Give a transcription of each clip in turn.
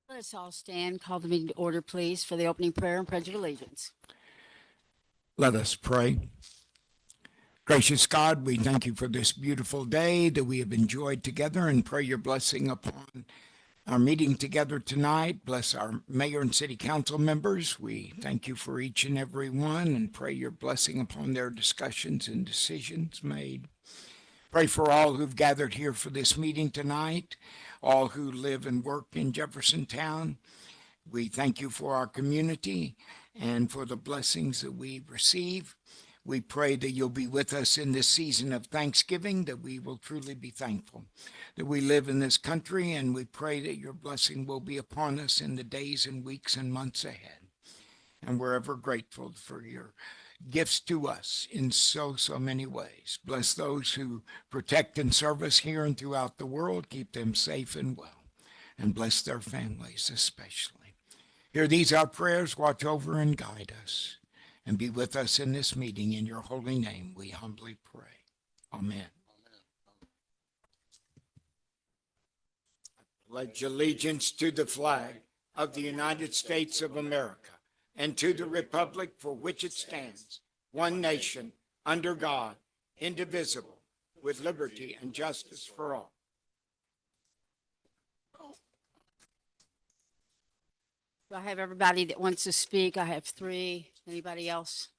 Let's all stand, call the meeting to order, please, for the opening prayer and pledge of allegiance. Let us pray. Gracious God, we thank you for this beautiful day that we have enjoyed together and pray your blessing upon our meeting together tonight. Bless our mayor and city council members. We thank you for each and every one and pray your blessing upon their discussions and decisions made. Pray for all who've gathered here for this meeting tonight, all who live and work in Jeffersontown. We thank you for our community and for the blessings that we receive. We pray that you'll be with us in this season of Thanksgiving, that we will truly be thankful that we live in this country, and we pray that your blessing will be upon us in the days and weeks and months ahead. And we're ever grateful for your gifts to us in so many ways. Bless those who protect and serve us here and throughout the world. Keep them safe and well, and bless their families especially. Hear these our prayers, watch over and guide us, and be with us in this meeting. In your holy name we humbly pray. Amen. I pledge allegiance to the flag of the United States of America and to the republic for which it stands, one nation, under God, indivisible, with liberty and justice for all. Do I have everybody that wants to speak? I have three. Anybody else?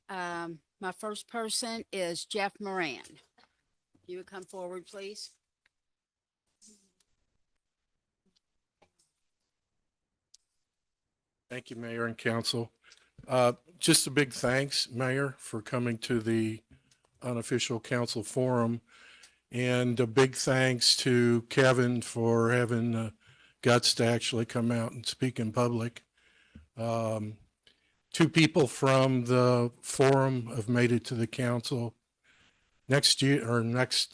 My first person is Jeff Moran. You would come forward, please. Thank you, Mayor and Council. Just a big thanks, Mayor, for coming to the unofficial council forum. And a big thanks to Kevin for having the guts to actually come out and speak in public. Two people from the forum have made it to the council. Next year or next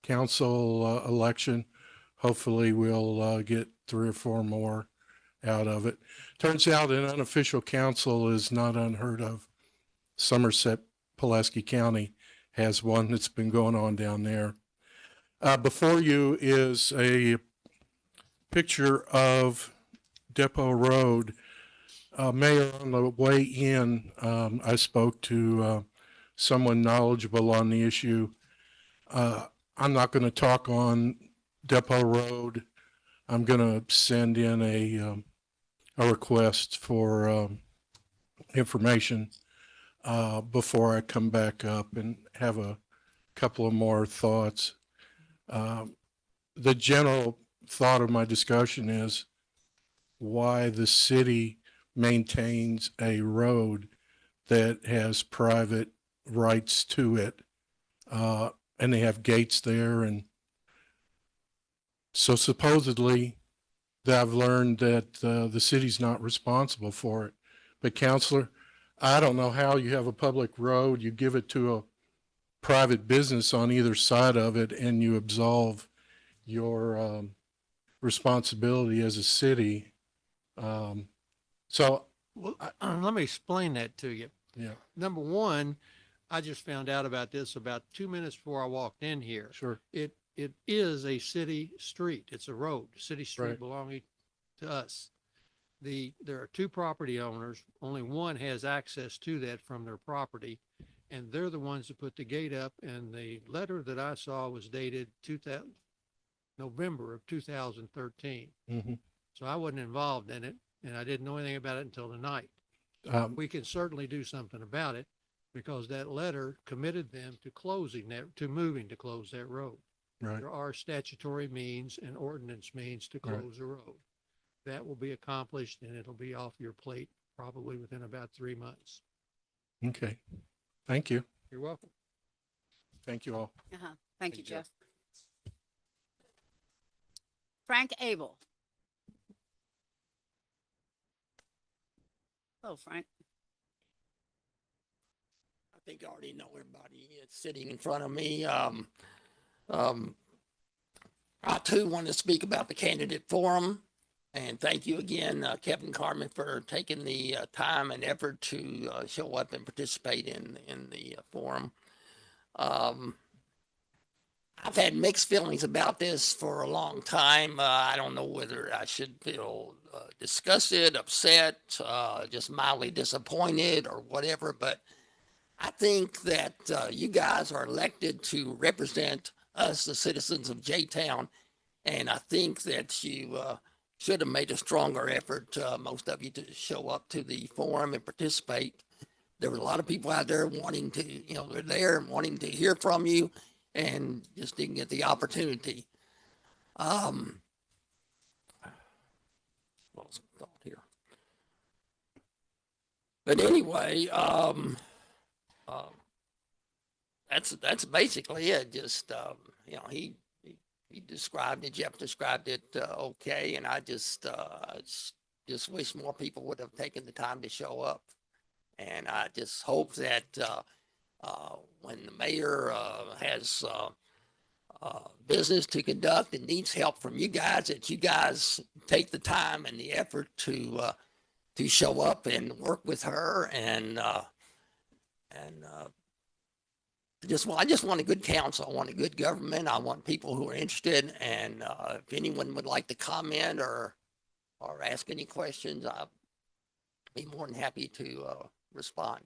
council election, hopefully we'll get 3 or 4 more out of it. Turns out an unofficial council is not unheard of. Somerset, Pulaski County has one that's been going on down there. Before you is a picture of Depot Road. Mayor, on the way in, I spoke to someone knowledgeable on the issue. I'm not going to talk on Depot Road. I'm going to send in a request for information before I come back up and have a couple of more thoughts. The general thought of my discussion is why the city maintains a road that has private rights to it, and they have gates there. And so supposedly I've learned that the city's not responsible for it. But Counselor, I don't know how you have a public road, you give it to a private business on either side of it, and you absolve your responsibility as a city. So Well, let me explain that to you. yeah, Number one, I just found out about this about 2 minutes before I walked in here. sure. It is a city street. It's a road, city street Right. belonging to us. There are 2 property owners. Only one has access to that from their property, and they're the ones that put the gate up. And the letter that I saw was dated November of 2013. Mm-hmm. So I wasn't involved in it, and I didn't know anything about it until tonight. We can certainly do something about it because that letter committed them to moving to close that road. Right. There are statutory means and ordinance means to Right. close a road. That will be accomplished and it'll be off your plate probably within about 3 months. Okay. Thank you. You're welcome. Thank you all. Thank you, Thank you. Jeff. Frank Abel. Hello, Frank. I think I already know everybody sitting in front of me. I too want to speak about the candidate forum, and thank you again, Kevin Carmen, for taking the time and effort to show up and participate in the forum. I I've had mixed feelings about this for a long time. I don't know whether I should feel disgusted, upset, just mildly disappointed or whatever, but I think that you guys are elected to represent us, the citizens of J-Town, and I think that you should have made a stronger effort, most of you, to show up to the forum and participate. There were a lot of people out there wanting to, they're there and wanting to hear from you and just didn't get the opportunity. Lost my thought here. But anyway, that's basically it. Just he described it. Jeff described it okay, and I just wish more people would have taken the time to show up. And I just hope that when the mayor has business to conduct and needs help from you guys, that you guys take the time and the effort to show up and work with her I just want a good council. I want a good government. I want people who are interested. And if anyone would like to comment or ask any questions, I'll be more than happy to respond.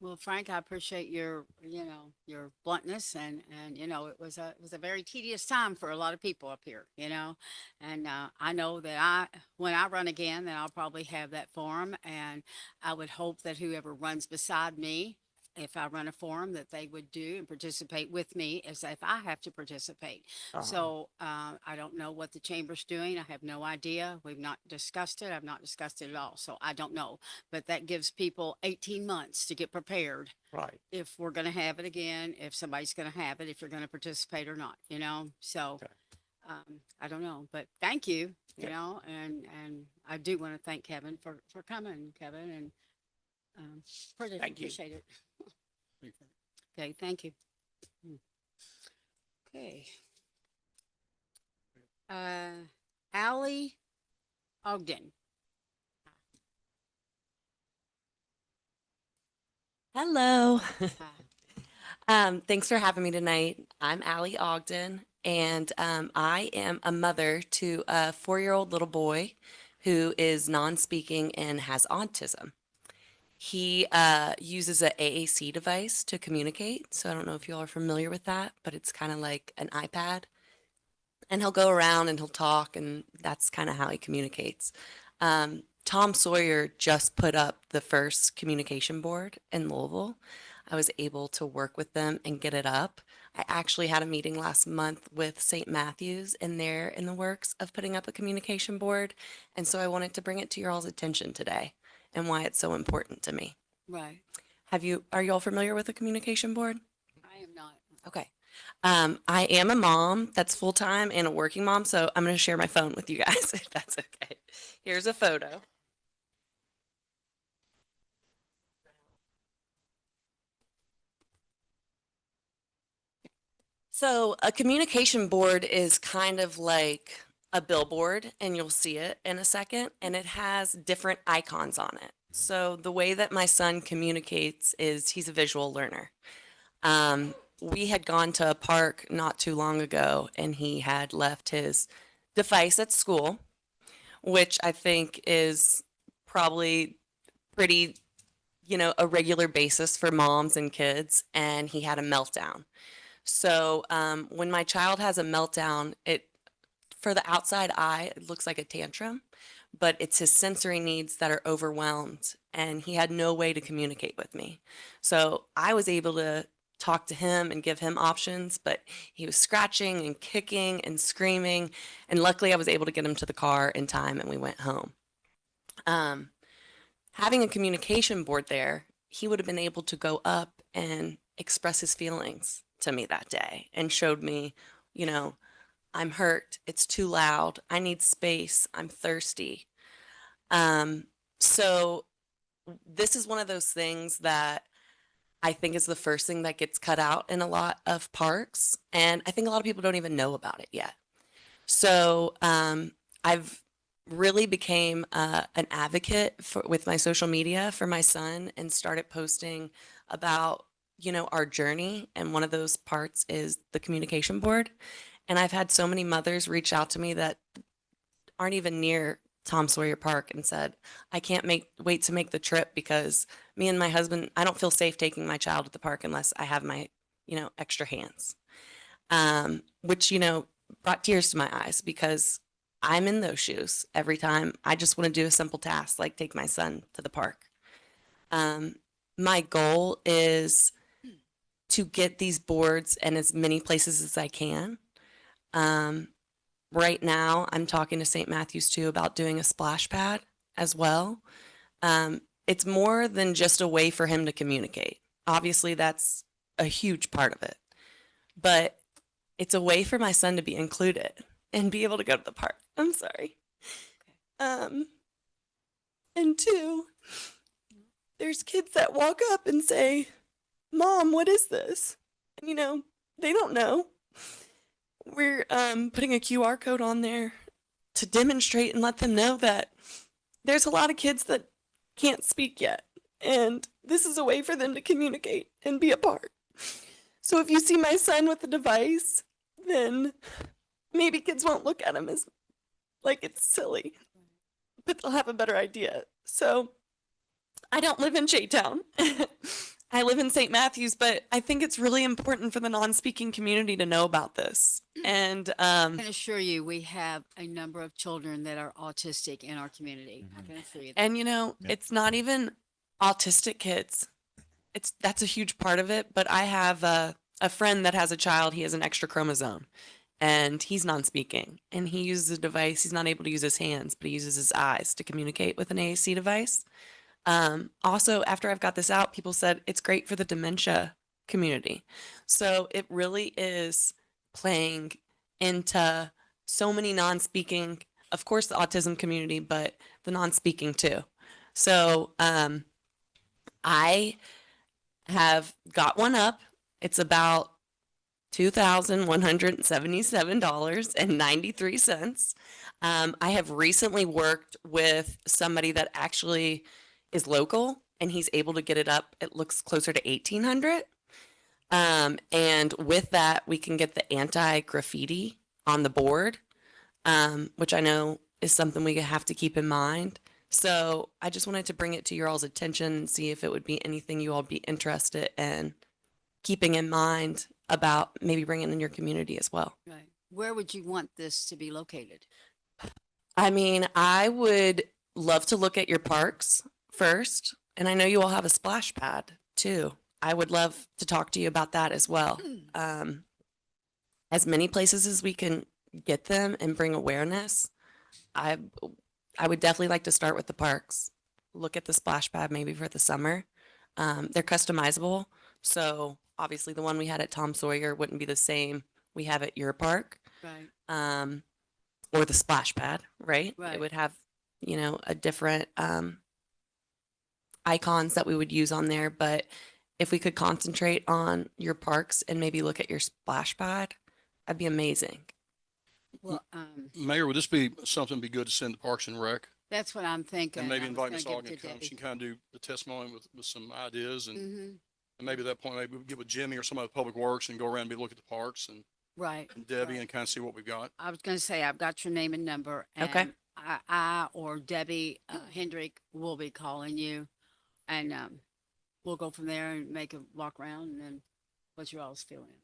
Well, Frank, I appreciate your, your bluntness and, it was a very tedious time for a lot of people up here, and I know that when I run again, then I'll probably have that forum, and I would hope that whoever runs beside me, if I run a forum, that they would do and participate with me as if I have to participate. So I don't know what the chamber's doing. I have no idea. We've not discussed it. I've not discussed it at all. So I don't know. But that gives people 18 months to get prepared Right. if we're going to have it again, if somebody's going to have it, if you're going to participate or not, So I don't know. But thank you, and I do want to thank Kevin for coming, Kevin, and Thank you. appreciate it. Okay, thank you. Okay. Allie Ogden. Hello. Hi. Thanks for having me tonight. I'm Allie Ogden, and I am a mother to a 4-year-old little boy who is non-speaking and has autism. He uses a AAC device to communicate. So I don't know if you all are familiar with that, but it's kind of like an iPad. And he'll go around and he'll talk, and that's kind of how he communicates. Tom Sawyer just put up the first communication board in Louisville. I was able to work with them and get it up. I actually had a meeting last month with St. Matthews, and they're in the works of putting up a communication board. And so I wanted to bring it to your all's attention today and why it's so important to me. Right. Are you all familiar with a communication board? I am not. Okay. I am a mom that's full-time and a working mom, so I'm going to share my phone with you guys if that's okay. Here's a photo. So a communication board is kind of like a billboard, and you'll see it in a second, and it has different icons on it. So the way that my son communicates is he's a visual learner. We had gone to a park not too long ago, and he had left his device at school, which I think is probably pretty, a regular basis for moms and kids, and he had a meltdown. So when my child has a meltdown, for the outside eye, it looks like a tantrum, but it's his sensory needs that are overwhelmed, and he had no way to communicate with me. So I was able to talk to him and give him options, but he was scratching and kicking and screaming, and luckily I was able to get him to the car in time, and we went home. Having a communication board there, he would have been able to go up and express his feelings to me that day and showed me, I'm hurt. It's too loud. I need space. I'm thirsty. So this is one of those things that I think is the first thing that gets cut out in a lot of parks. And I think a lot of people don't even know about it yet. So I've really became an advocate with my social media for my son and started posting about our journey. And one of those parts is the communication board. And I've had so many mothers reach out to me that aren't even near Tom Sawyer Park and said, I can't wait to make the trip because me and my husband, I don't feel safe taking my child to the park unless I have my, extra hands. Which, brought tears to my eyes because I'm in those shoes every time. I just want to do a simple task like take my son to the park. My goal is to get these boards in as many places as I can. Right now, I'm talking to St. Matthews too about doing a splash pad as well. It's more than just a way for him to communicate. Obviously, that's a huge part of it. But it's a way for my son to be included and be able to go to the park. I'm sorry. And two, there's kids that walk up and say, Mom, what is this? And they don't know. We're putting a QR code on there to demonstrate and let them know that there's a lot of kids that can't speak yet. And this is a way for them to communicate and be a part. So if you see my son with a device, then maybe kids won't look at him as like it's silly, but they'll have a better idea. So I don't live in J-Town. I live in St. Matthews, but I think it's really important for the non-speaking community to know about this. And I can assure you, we have a number of children that are autistic in our community. I can assure you that. and it's not even autistic kids. That's a huge part of it. But I have a friend that has a child. He has an extra chromosome, and he's non-speaking. And he uses a device. He's not able to use his hands, but he uses his eyes to communicate with an AAC device. Also, after I've got this out, people said it's great for the dementia community. So it really is playing into so many non-speaking, of course, the autism community, but the non-speaking too. So I have got one up. It's about $2,177.93. I have recently worked with somebody that actually is local and he's able to get it up. It looks closer to 1,800. And with that, we can get the anti-graffiti on the board, which I know is something we have to keep in mind. So I just wanted to bring it to your all's attention and see if it would be anything you all be interested in keeping in mind about maybe bringing in your community as well. Right. Where would you want this to be located? I mean, I would love to look at your parks first, and I know you all have a splash pad too. I would love to talk to you about that as well. As many places as we can get them and bring awareness, I would definitely like to start with the parks. Look at the splash pad maybe for the summer. They're customizable, so obviously the one we had at Tom Sawyer wouldn't be the same we have at your park. Right. Or the splash pad, right? Right. It would have, a different icons that we would use on there. But if we could concentrate on your parks and maybe look at your splash pad, that'd be amazing. Well, Mayor, would this be something be good to send to Parks and Rec? that's what I'm thinking. And maybe I was invite gonna Ms. give it Ogden to to come. Debbie. She can kind of do the testimony with some ideas and Mhm. maybe at that point, maybe we'll get with Jimmy or somebody with Public Works and go around and look at the parks and Right. Debbie right. and kind of see what we've got. I was gonna say, I've got your name and number. Okay. And I or Debbie Hendrick will be calling you, and we'll go from there and make a walk around. And then, what's your all's feeling?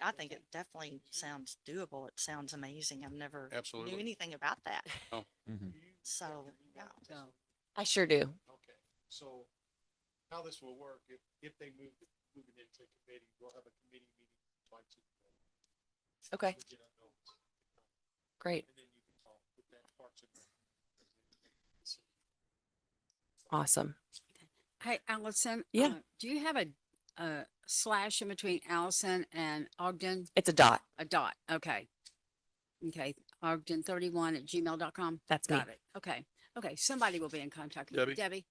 I think it definitely sounds doable. It sounds amazing. I've never Absolutely. knew anything about that. Oh. So, yeah. So, I sure do. Okay, so how this will work, if they move it into committee, we'll have a committee meeting twice a year. Okay, We'll get a notice, great. and then you can talk with that Parks and Rec. Awesome. hey, Allison. Yeah. Do you have a slash in between Allison and Ogden? It's a dot. A dot. Okay. Okay. Ogden31@gmail.com. That's me. Got it. Okay. Okay. Somebody will be in contact with Debbie? you. Debbie.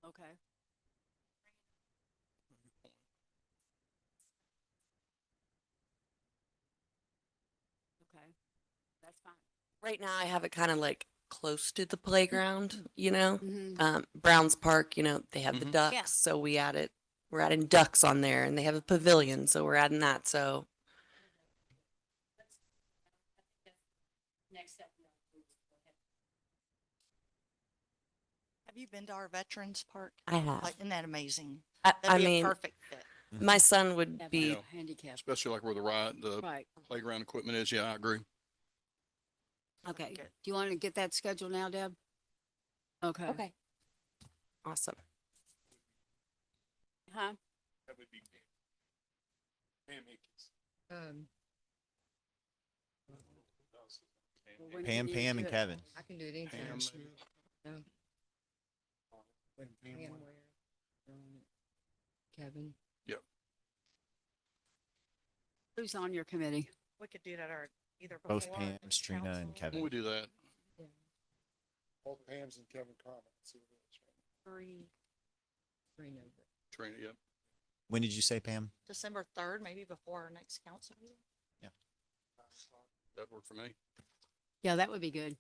Okay. That's fine. Right now I have it kind of like close to the playground, you know? Mhm. Browns Park, you know, they have the Mhm. ducks, Yeah. so we're adding ducks on there, and they have a pavilion, so we're adding that, so. Next step. Have you been to our Veterans Park? I have. Like, isn't that amazing? I That'd be a mean, perfect fit. my son would Have be, a handicap. Especially like where the Right. playground equipment is. Yeah, I agree. Okay. Good. Do you want to get that scheduled now, Deb? Okay. okay. Awesome. Huh? Well, when do you Pam, need to Pam, do and it? Kevin. I can do it anytime. Pam. Pam where? Kevin. Who's on your committee? We could do it at our, either before. Both or Pam, next Trina, and council. When Kevin. we do that, Both Pam's and Kevin comments. Three, Trina. Trina, yep. When did you say, Pam? December 3rd, maybe before our next council meeting. That worked for me. Yeah, that would be good.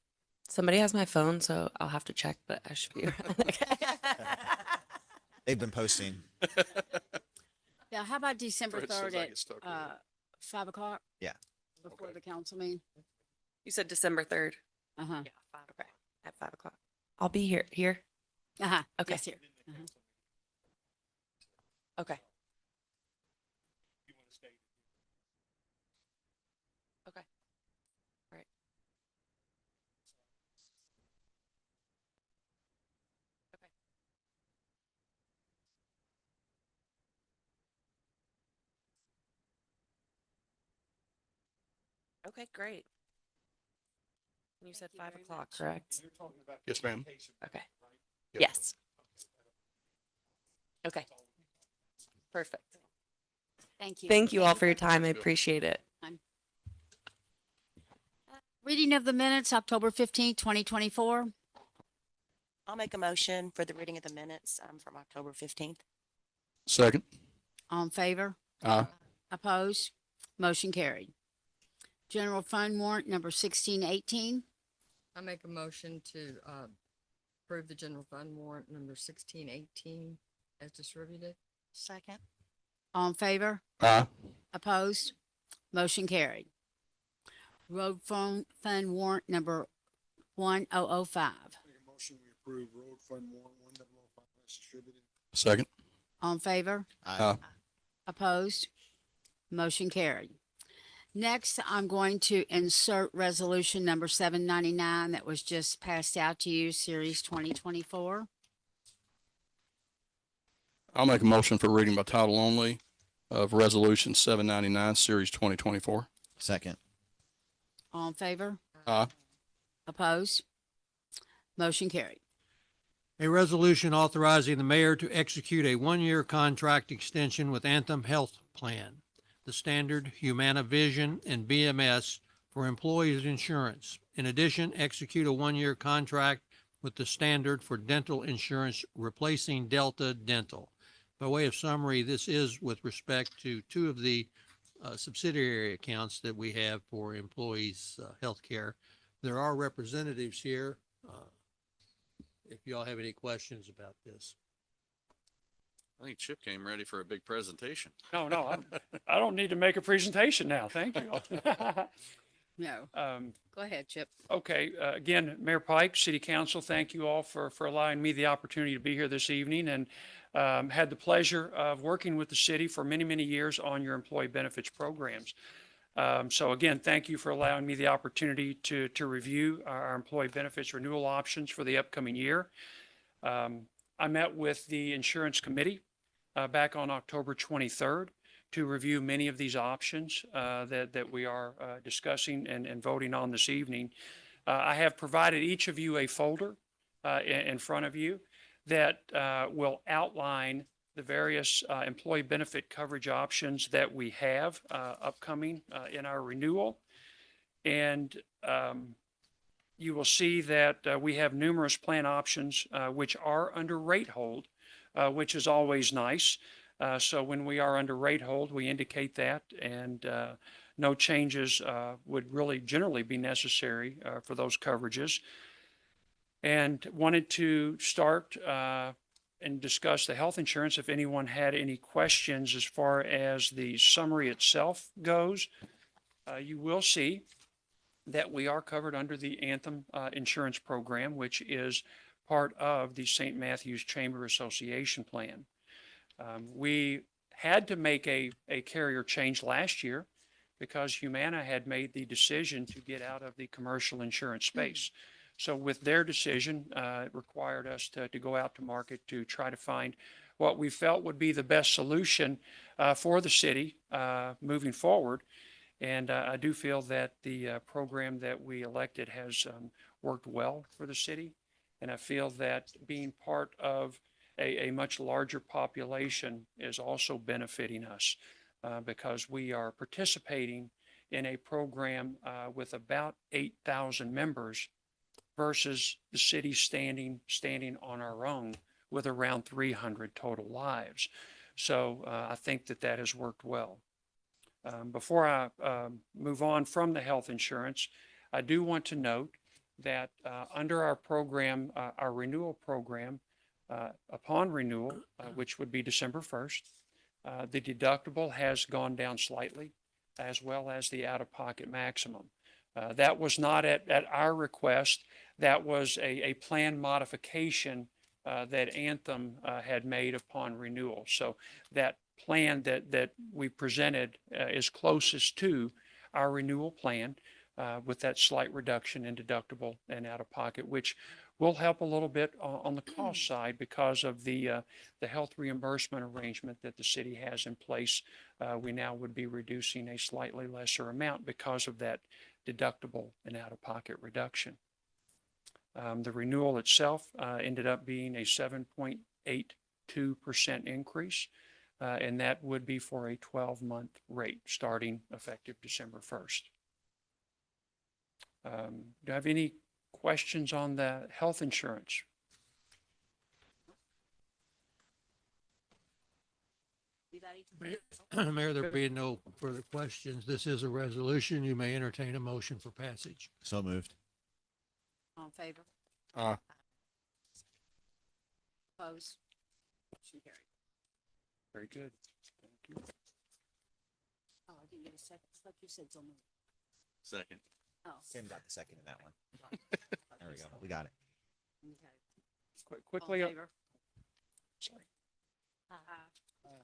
Somebody has my phone, so I'll have to check, but I should be around. They've been posting. Yeah, how about December Fred says 3rd I at, get stuck with it. 5 o'clock? Yeah. Before Okay. the council meeting? You said December 3rd Uh-huh. Yeah, 5 Okay. at 5 o'clock. I'll be here. Uh-huh. Okay. Yes, here. Uh-huh. Okay. Okay. All right. Okay. Okay, great. You said you 5 very o'clock, much. correct? Yes, ma'am. Okay. Yep. Yes. Okay. Perfect. Thank you. Thank you all for your very time. I Good. appreciate it. much. Reading of the minutes, October 15th, 2024. I'll make a motion for the reading of the minutes from October 15th. Second. All in favor? Aye. Opposed? Motion carried. General fund warrant number 1618. I make a motion to, approve the general fund warrant number 1618 as distributed. Second, All in favor? Aye. Opposed? Motion carried. Road fund warrant number 1005. Make a motion, we approve road fund warrant 1005 as distributed. Second. All in favor? Aye. Opposed? Motion carried. Next, I'm going to insert resolution number 799 that was just passed out to you, series 2024. I'll make a motion for reading by title only of Resolution 799, Series 2024. Second. All in favor? Aye. Opposed? Motion carried. A resolution authorizing the mayor to execute a one-year contract extension with Anthem Health Plan, the Standard, Humana Vision, and BMS for employees' insurance. In addition, execute a one-year contract with the Standard for dental insurance, replacing Delta Dental. By way of summary, this is with respect to two of the subsidiary accounts that we have for employees' health care. There are representatives here. If y'all have any questions about this. I think Chip came ready for a big presentation. No, I don't need to make a presentation now. Thank you. No. Go ahead, Chip. Okay, again, Mayor Pike, City Council, thank you all for allowing me the opportunity to be here this evening, and had the pleasure of working with the city for many, many years on your employee benefits programs. So again, thank you for allowing me the opportunity to review our employee benefits renewal options for the upcoming year. I met with the insurance committee back on October 23rd to review many of these options that we are discussing and voting on this evening. I have provided each of you a folder in front of you that will outline the various employee benefit coverage options that we have upcoming in our renewal. And you will see that we have numerous plan options which are under rate hold, which is always nice. So when we are under rate hold, we indicate that, and no changes would really generally be necessary for those coverages. And wanted to start and discuss the health insurance if anyone had any questions as far as the summary itself goes. You will see that we are covered under the Anthem insurance program, which is part of the St. Matthews Chamber Association plan. We had to make a carrier change last year because Humana had made the decision to get out of the commercial insurance space. So with their decision, it required us to go out to market to try to find what we felt would be the best solution for the city moving forward. And I do feel that the program that we elected has worked well for the city. And I feel that being part of a much larger population is also benefiting us because we are participating in a program with about 8,000 members versus the city standing on our own with around 300 total lives. So I think that has worked well. Before I move on from the health insurance, I do want to note that under our program, our renewal program, upon renewal, which would be December 1st, the deductible has gone down slightly, as well as the out-of-pocket maximum. That was not at our request. That was a plan modification that Anthem had made upon renewal. So that plan that we presented is closest to our renewal plan with that slight reduction in deductible and out-of-pocket, which will help a little bit on the cost side because of the health reimbursement arrangement that the city has in place. We now would be reducing a slightly lesser amount because of that deductible and out-of-pocket reduction. The renewal itself ended up being a 7.82% increase, and that would be for a 12-month rate starting effective December 1st. Do I have any questions on the health insurance? Mayor, there being no further questions, this is a resolution. You may entertain a motion for passage. So moved. All in favor? Opposed? Motion carried. Very good. Thank you. Oh, I didn't get a second. I thought you said so moved. Second. Oh. Tim got the second in that one. There we go. We got it. Okay. Quickly. All in favor? Sorry.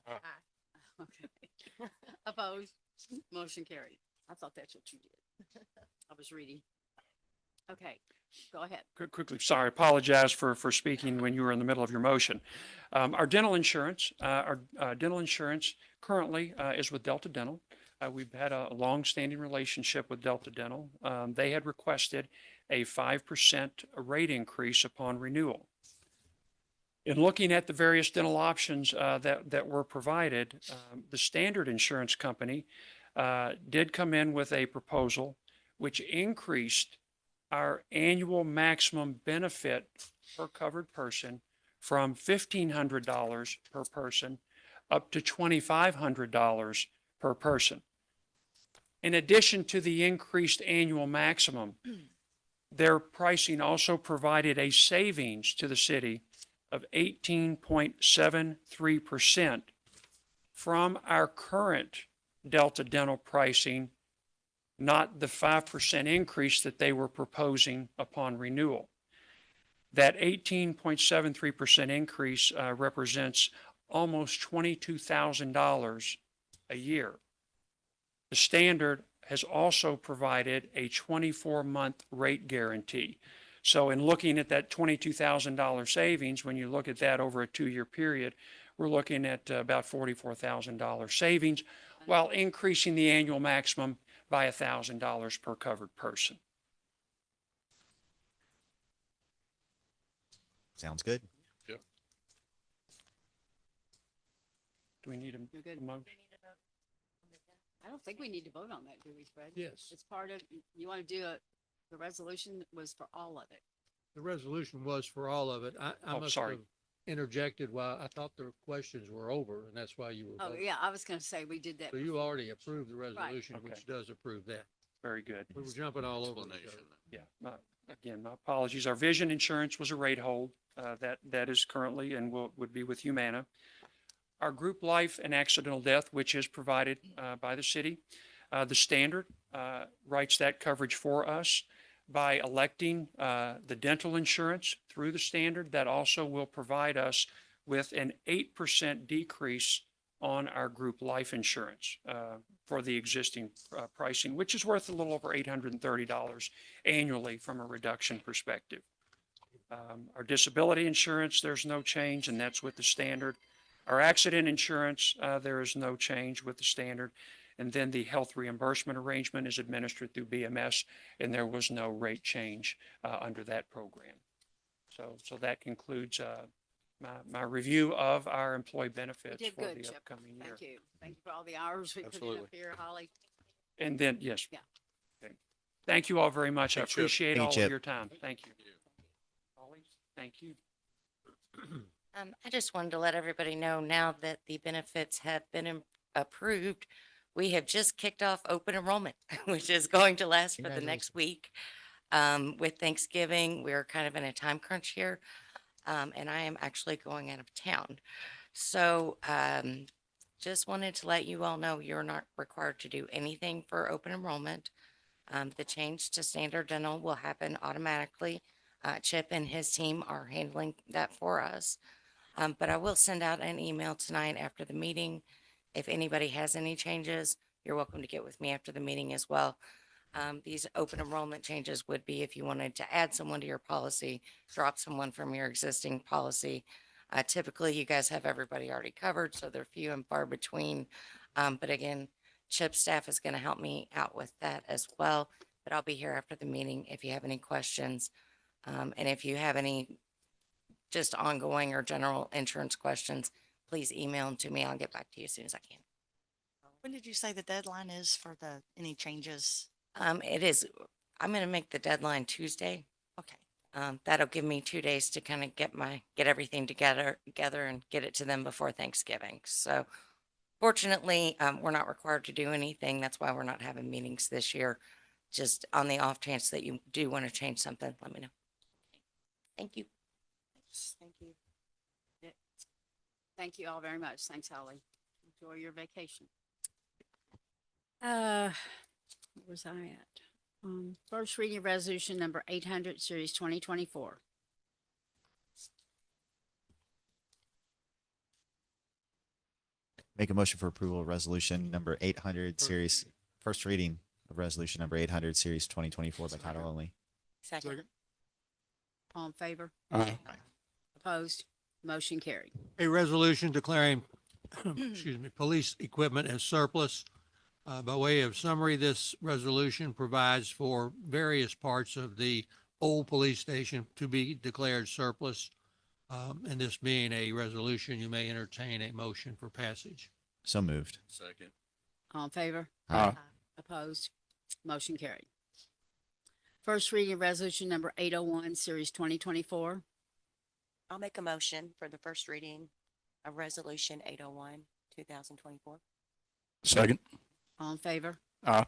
Okay. Opposed? Motion carried. I thought that's what you did. I was reading. Okay, go ahead. Quickly, sorry, apologize for speaking when you were in the middle of your motion. Our dental insurance currently is with Delta Dental. We've had a long-standing relationship with Delta Dental. They had requested a 5% rate increase upon renewal. In looking at the various dental options that were provided, the Standard Insurance Company did come in with a proposal which increased our annual maximum benefit per covered person from $1,500 per person up to $2,500 per person. In addition to the increased annual maximum, their pricing also provided a savings to the city of 18.73% from our current Delta Dental pricing, not the 5% increase that they were proposing upon renewal. That 18.73% increase represents almost $22,000 a year. The Standard has also provided a 24-month rate guarantee. So in looking at that $22,000 savings, when you look at that over a 2-year period, we're looking at about $44,000 savings while increasing the annual maximum by $1,000 per covered person. Sounds good. Yep. Do we need You're good. a motion? I don't think we need to vote on that, do we, Fred? Yes. It's part of, you want to do the resolution was for all of it. The resolution was for all of it. I must sorry. have interjected while I thought the questions were over, and that's why you were Oh, voting. yeah, I was gonna say we did that. So you already approved the resolution, Okay. which does approve that. Very good. We were jumping all over each Explanation. other. Yeah, again, my apologies. Our vision insurance was a rate hold, that is currently and would be with Humana. Our group life and accidental death, which is provided, by the city, the standard, writes that coverage for us. By electing, the dental insurance through the standard, that also will provide us with an 8% decrease on our group life insurance, for the existing, pricing, which is worth a little over $830 annually from a reduction perspective. Our disability insurance, there's no change, and that's with the standard. Our accident insurance, there is no change with the standard. And then the health reimbursement arrangement is administered through BMS, and there was no rate change, under that program. So that concludes, my review of our employee benefits did for good, the Chip. upcoming year. Thank you. Thank you for all the hours we put in up Absolutely. here, Holly. And then, yes. Yeah. Okay. Thank you all very much. I Thanks, Chip. appreciate Thank you, all of Chip. your time. Thank you. Holly, thank you. I just wanted to let everybody know now that the benefits have been approved. We have just kicked off open enrollment, which is going to last for the next week. With Thanksgiving, we're kind of in a time crunch here. And I am actually going out of town. So, just wanted to let you all know you're not required to do anything for open enrollment. The change to standard dental will happen automatically. Chip and his team are handling that for us. But I will send out an email tonight after the meeting. If anybody has any changes, you're welcome to get with me after the meeting as well. These open enrollment changes would be if you wanted to add someone to your policy, drop someone from your existing policy. Typically, you guys have everybody already covered, so they're few and far between. But again, Chip's staff is going to help me out with that as well. But I'll be here after the meeting if you have any questions. And if you have any just ongoing or general insurance questions, please email them to me. I'll get back to you as soon as I can. When did you say the deadline is for any changes? It is, I'm gonna make the deadline Tuesday. Okay. That'll give me 2 days to kind of get everything together and get it to them before Thanksgiving. So fortunately, we're not required to do anything. That's why we're not having meetings this year. Just on the off chance that you do want to change something, let me know. Thank you. Thank you. Thank you all very much. Thanks, Holly. Enjoy your vacation. Where was I at? First reading of resolution number 800, series 2024. Make a motion for approval of resolution number 800 series, first reading of resolution number 800 series 2024 by title only. Second. All in favor? Aye. Opposed? Motion carried. A resolution declaring, excuse me, police equipment as surplus. By way of summary, this resolution provides for various parts of the old police station to be declared surplus. And this being a resolution, you may entertain a motion for passage. So moved. Second. All in favor? Aye. Opposed? Motion carried. First reading of resolution number 801, series 2024. I'll make a motion for the first reading of resolution 801, 2024. Second. All in favor? Aye.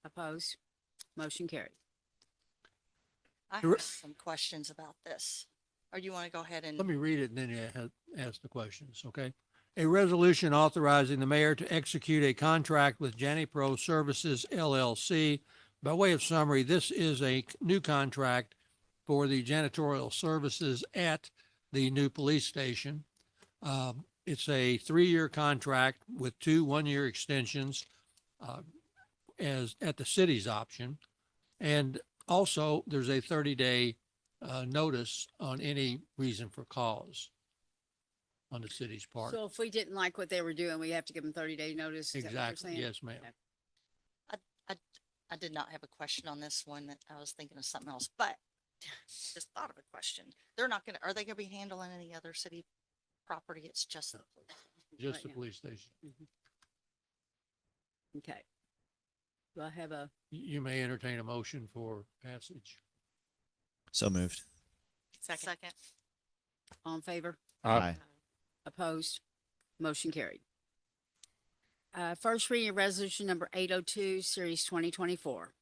Opposed? Motion carried. I Dir- have some questions about this. Or you want to go ahead and? Let me read it and then you ask the questions, okay? A resolution authorizing the mayor to execute a contract with JaniPro Services LLC. By way of summary, this is a new contract for the janitorial services at the new police station. It's a 3-year contract with 2 one-year extensions as at the city's option. And also, there's a 30-day notice on any reason for cause on the city's part. So if we didn't like what they were doing, we have to give them 30-day notice? Is that what you're Exactly. saying? Yes, ma'am. Okay. I did not have a question on this one. I was thinking of something else, but just thought of a question. Are they gonna be handling any other city property? It's just. Just Right the now. police station. Okay. Do I have a, You may entertain a motion for passage. So moved. Second. all in favor? Aye. Opposed? Motion carried. First reading of resolution number 802, series 2024.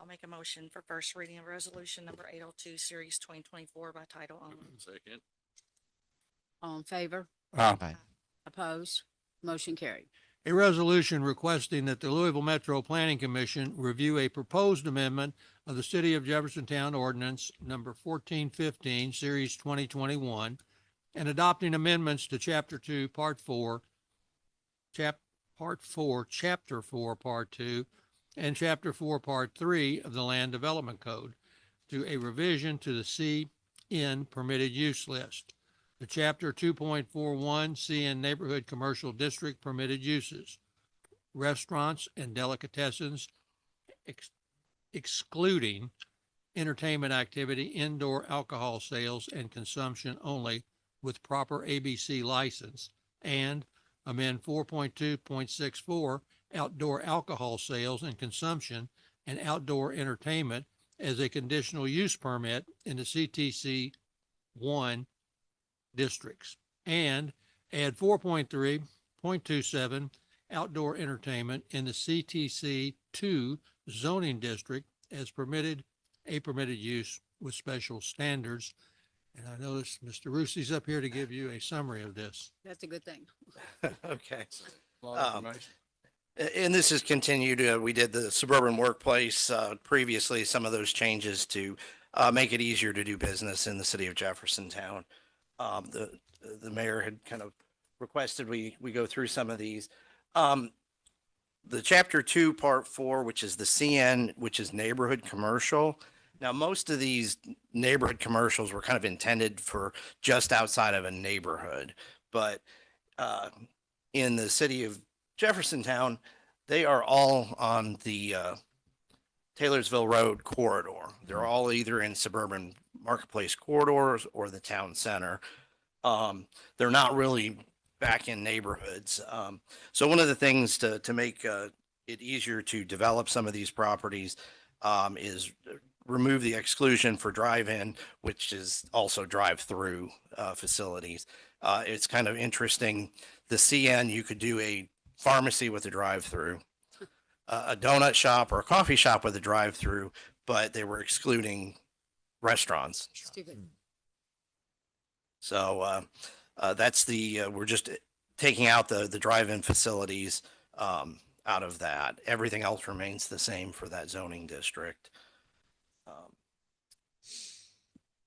I'll make a motion for first reading of resolution number 802, series 2024 by title only. Second. All in favor? Aye. Opposed? Motion carried. A resolution requesting that the Louisville Metro Planning Commission review a proposed amendment of the City of Jeffersontown Ordinance Number 1415, Series 2021, and adopting amendments to Chapter 2, Part 4, Chapter 4, Part 2, and Chapter 4, Part 3 of the Land Development Code to a revision to the CN permitted use list. The Chapter 2.41 CN Neighborhood Commercial District permitted uses, restaurants and delicatessens, excluding entertainment activity, indoor alcohol sales and consumption only with proper ABC license, and amend 4.2.64 outdoor alcohol sales and consumption and outdoor entertainment as a conditional use permit in the CTC 1 districts, and add 4.3.27 outdoor entertainment in the CTC 2 zoning district as permitted use with special standards. And I notice Mr. Roosie's up here to give you a summary of this. That's a good thing. Okay. A lot of information. And this is continued. We did the suburban workplace previously, some of those changes to make it easier to do business in the city of Jeffersontown. The mayor had kind of requested we go through some of these. The Chapter 2, Part 4, which is the CN, which is neighborhood commercial. Now, most of these neighborhood commercials were kind of intended for just outside of a neighborhood, but in the city of Jeffersontown, they are all on the Taylorsville Road corridor. They're all either in suburban marketplace corridors or the town center. They're not really back in neighborhoods. So one of the things to make it easier to develop some of these properties is remove the exclusion for drive-in, which is also drive-through facilities. It's kind of interesting. The CN, you could do a pharmacy with a drive-through, a donut shop or a coffee shop with a drive-through, but they were excluding restaurants. Stupid. So that's we're just taking out the drive-in facilities out of that. Everything else remains the same for that zoning district.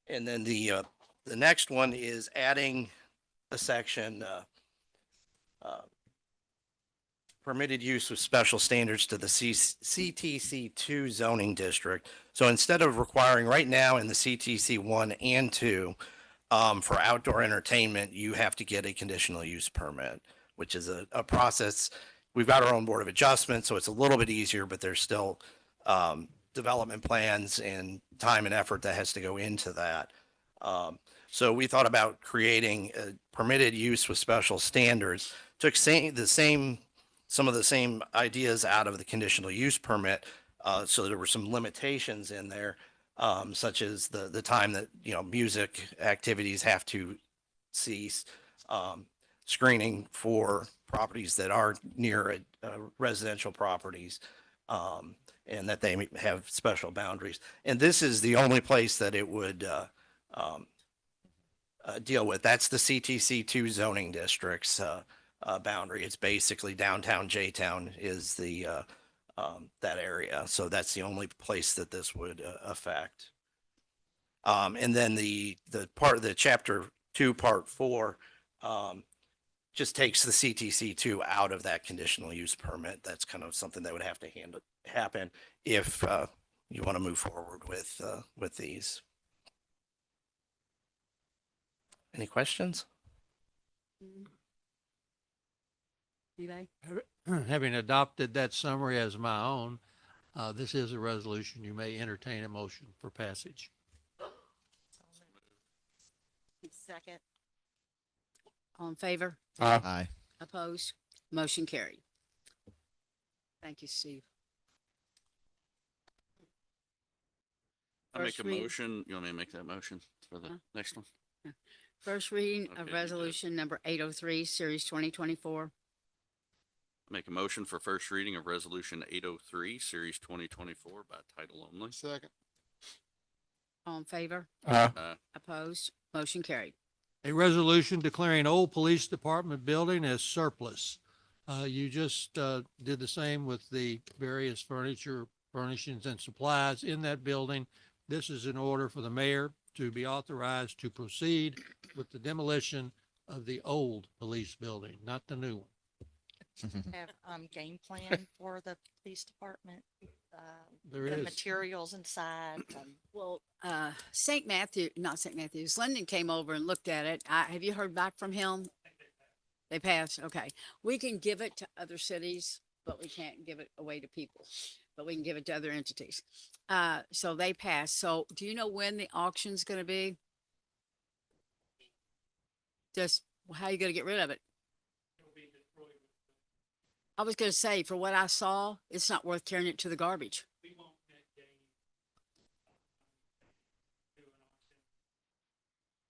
And then the next one is adding a section permitted use with special standards to the CTC2 zoning district. So instead of requiring right now in the CTC 1 and 2 for outdoor entertainment, you have to get a conditional use permit, which is a process. We've got our own board of adjustment, so it's a little bit easier, but there's still development plans and time and effort that has to go into that. So we thought about creating a permitted use with special standards, took some of the same ideas out of the conditional use permit. So there were some limitations in there, such as the time that, music activities have to cease, screening for properties that are near residential properties, and that they have special boundaries. And this is the only place that it would deal with. That's the CTC2 zoning district's boundary. It's basically downtown J-Town is the that area. So that's the only place that this would affect. And then the part of the Chapter 2, Part 4 just takes the CTC2 out of that conditional use permit. That's kind of something that would have to happen if you want to move forward with these. Any questions? Eli? Having adopted that summary as my own, this is a resolution. You may entertain a motion for passage. Second. All in favor? Aye. Opposed? Motion carried. Thank you, Steve. I make First a read- motion. You want me to make that motion for the Huh? next one? First reading Okay, of you did. resolution number 803, series 2024. Make a motion for first reading of resolution 803, series 2024 by title only. Second. All in favor? Aye. Opposed? Motion carried. A resolution declaring old police department building as surplus. You just did the same with the various furniture, furnishings and supplies in that building. This is in order for the mayor to be authorized to proceed with the demolition of the old police building, not the new one. Have, game plan for the police department, There the is. materials inside. Well, not St. Matthews, Linden came over and looked at it. Have you heard back from him? They passed, okay. We can give it to other cities, but we can't give it away to people, but we can give it to other entities. So they passed. So do you know when the auction's gonna be? Just, how you gonna get rid of it? I was gonna say, for what I saw, it's not worth carrying it to the garbage.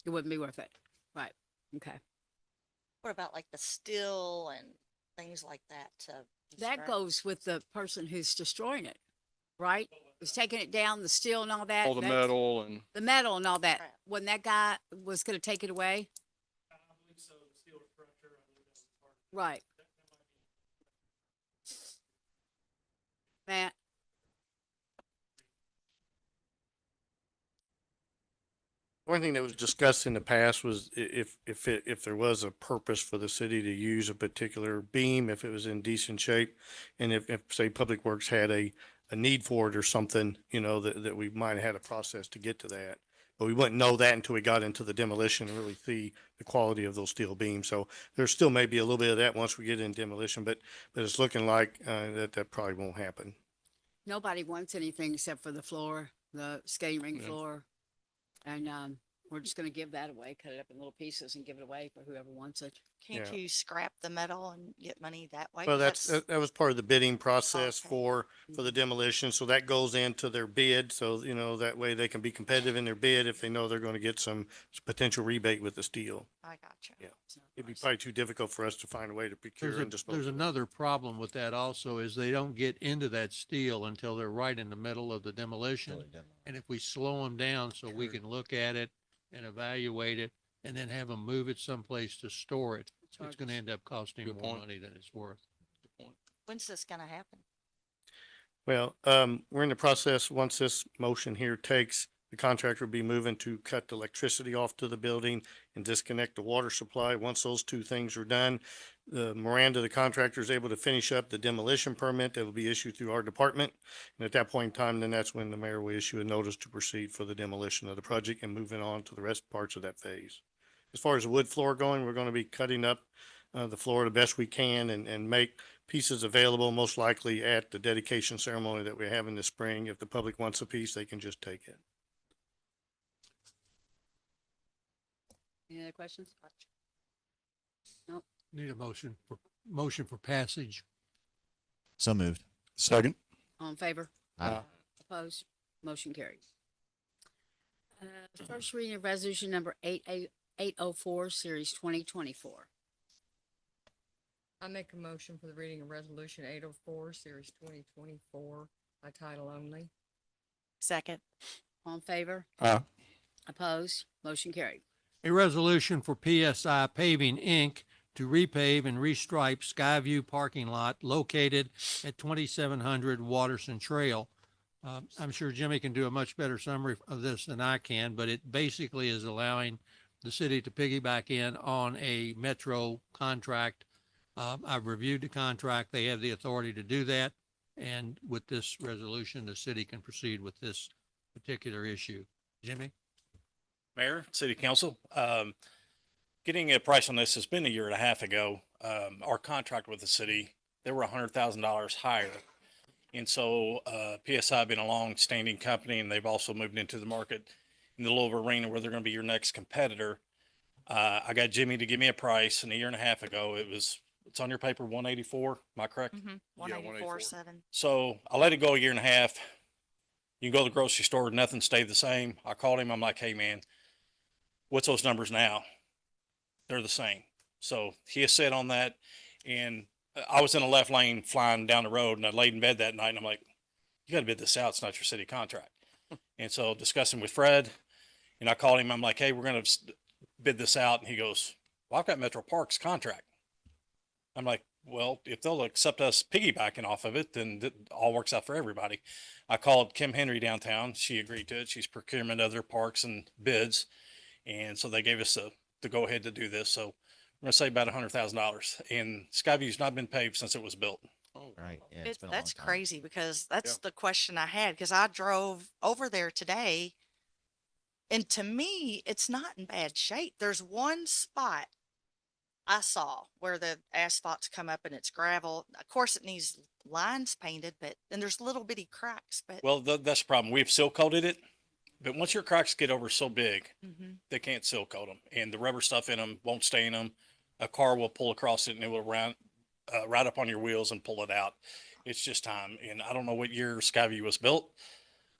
It wouldn't be worth it. Right, okay. What about like the steel and things like that? That describe- goes with the person who's destroying it, right? Who's taking it down, the steel and all that. All the that's- metal and The metal and all that. Right. When that guy was gonna take it away? Right. Matt, One thing that was discussed in the past was if there was a purpose for the city to use a particular beam, if it was in decent shape, and if say Public Works had a need for it or something, that we might have had a process to get to that. But we wouldn't know that until we got into the demolition and really see the quality of those steel beams. So there still may be a little bit of that once we get in demolition, but it's looking like that probably won't happen. nobody wants anything except for the floor, the skating rink Yeah. floor. And, we're just gonna give that away, cut it up in little pieces and give it away for whoever wants it. Can't Yeah. you scrap the metal and get money that way? Well, 'Cause that was part of the bidding process Okay. for the demolition. So that goes into their bid. So, that way they can be competitive in their bid if they know they're going to get some potential rebate with the steel. I got you. Yeah. It'd be probably too difficult for us to find a way to procure and dispose. There's of it. another problem with that also is they don't get into that steel until they're right in the middle of the demolition. And if we slow them down so we can look at it and evaluate it and then have them move it someplace to store it, it's going to end up costing Good more point. money than it's worth. When's this gonna happen? Well, we're in the process. Once this motion here takes, the contractor will be moving to cut the electricity off to the building and disconnect the water supply. Once those two things are done, Miranda, the contractor, is able to finish up the demolition permit that will be issued through our department. And at that point in time, then that's when the mayor will issue a notice to proceed for the demolition of the project and moving on to the rest parts of that phase. As far as the wood floor going, we're going to be cutting up the floor the best we can and make pieces available, most likely at the dedication ceremony that we have in the spring. If the public wants a piece, they can just take it. Any other questions? Need a motion for passage. So moved. second. All in favor? Aye. Opposed? Motion carried. First reading of resolution number 804, series 2024. I make a motion for the reading of resolution 804, series 2024 by title only. Second. All in favor? Aye. Opposed? Motion carried. A resolution for PSI Paving, Inc. to repave and restripe Skyview parking lot located at 2700 Watterson Trail. I'm sure Jimmy can do a much better summary of this than I can, but it basically is allowing the city to piggyback in on a metro contract. I've reviewed the contract. They have the authority to do that. And with this resolution, the city can proceed with this particular issue. Jimmy? Mayor, City Council, getting a price on this has been a year and a half ago. Our contract with the city, they were $100,000 higher. And so, PSI being a long-standing company, and they've also moved into the market in the Louisville arena where they're going to be your next competitor. I got Jimmy to give me a price, and a year and a half ago, it's on your paper, 184. Am I correct? Mm-hmm. 184.7. So I let it go a year and a half. You can go to the grocery store, nothing stayed the same. I called him. I'm like, hey man, What's those numbers now? They're the same. So he has said on that, and I was in the left lane flying down the road, and I laid in bed that night, and I'm like, you got to bid this out. It's not your city contract. And so discussing with Fred, and I called him. I'm like, hey, we're going to bid this out. And he goes, well, I've got Metro Parks contract. I'm like, well, if they'll accept us piggybacking off of it, then it all works out for everybody. I called Kim Henry downtown. She agreed to it. She's procurement of their parks and bids. And so they gave us the go ahead to do this. So we're going to save about $100,000. And Skyview's not been paved since it was built. Right. Yeah, it's been a long That's time. crazy because that's the question I had, because I drove over there today. And to me, it's not in bad shape. There's one spot I saw where the asphalt's come up and it's gravel. Of course, it needs lines painted, but then there's little bitty cracks, but. Well, that's the problem. We've seal coated it, but once your cracks get over so big, Mhm. they can't seal coat them, and the rubber stuff in them won't stay in them. A car will pull across it and it will ride up on your wheels and pull it out. It's just time. And I don't know what year Skyview was built,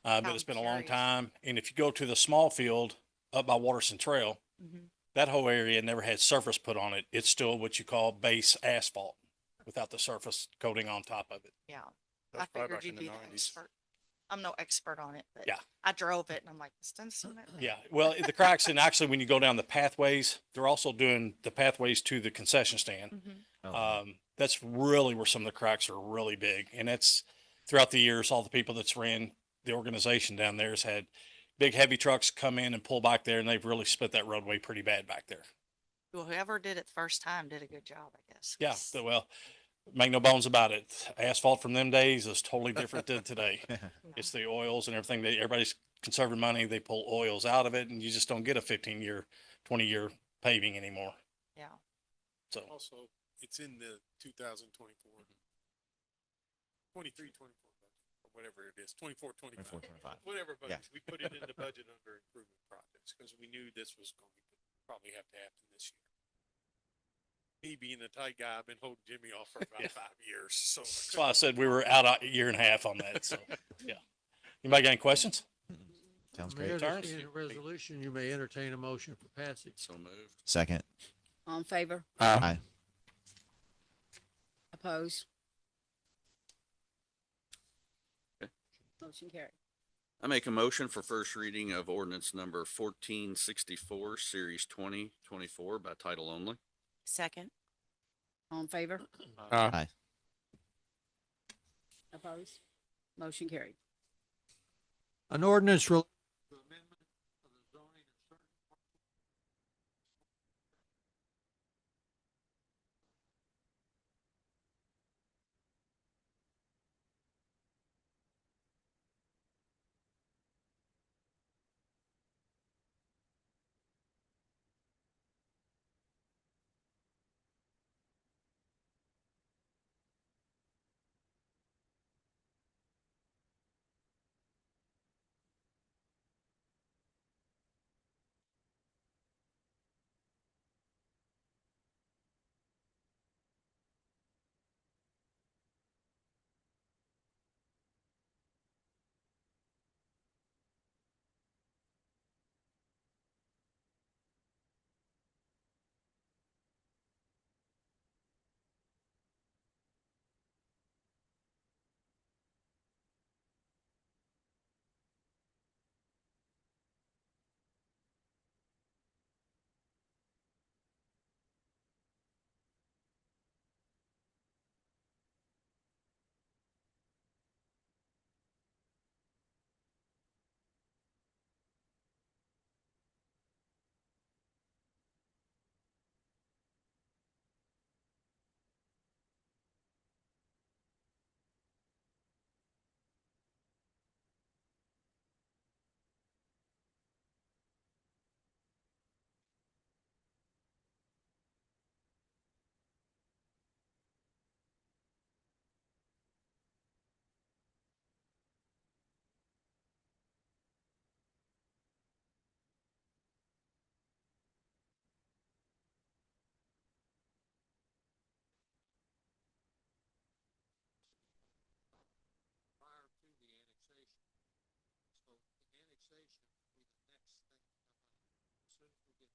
but it's been a long time. And if you go to the small field up by Waterson Trail, Mhm. that whole area never had surface put on it. It's still what you call base asphalt without the surface coating on top of it. Yeah, That's I probably figured back you'd in the be the 90s. expert. I'm no expert on it, but Yeah. I drove it and I'm like, it's done some. Yeah, well, the cracks, and actually when you go down the pathways, they're also doing the pathways to the concession stand. That's really where some of the cracks are really big. And that's throughout the years, all the people that's ran the organization down there has had big heavy trucks come in and pull back there, and they've really split that roadway pretty bad back there. Well, whoever did it first time did a good job, I guess. Yeah, well, make no bones about it. Asphalt from them days is totally different than today. It's the oils and everything. Everybody's conserving money. They pull oils out of it, and you just don't get a 15-year, 20-year paving anymore. Yeah. So Also, it's in the 2024, 23, 24, or whatever it is, 24, 25. 24, 25. Whatever Yeah. budget. We put it in the budget under improvement projects because we knew this was going to probably have to happen this year. Me being a tight guy, I've been holding Jimmy off for about 5 years, so. that's why I said we were out a year and a half on that. So, yeah. Anybody got any questions? Sounds Mayor, great. this being a resolution, you may entertain a motion for passage. So moved. Second. All in favor? Aye. Opposed? Okay. Motion carried. I make a motion for first reading of ordinance number 1464, series 2024 by title only. Second. All in favor? Aye. Opposed? Motion carried. An ordinance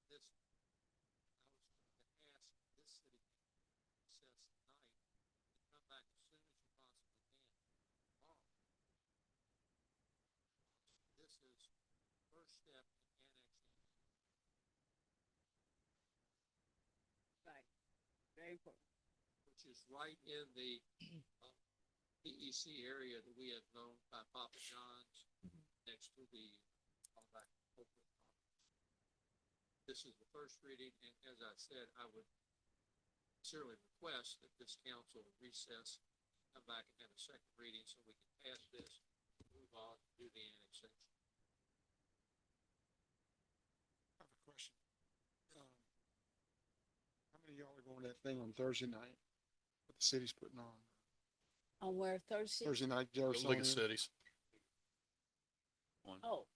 this, I was going to ask this city recess tonight to come back as soon as you possibly can tomorrow. This is first step in annexing. Right. Very important. Which is right in the PEC area that we have known by Papa John's, next to the Outback Oakland Commons. This is the first reading, and as I said, I would sincerely request that this council recess, come back and have a second reading so we can pass this, move on, do the annexation. I have a question. How many of y'all are going to that thing on Thursday night? What the city's putting on? On where Thursday? Thursday night, League of Jeffersonian. Cities. Oh,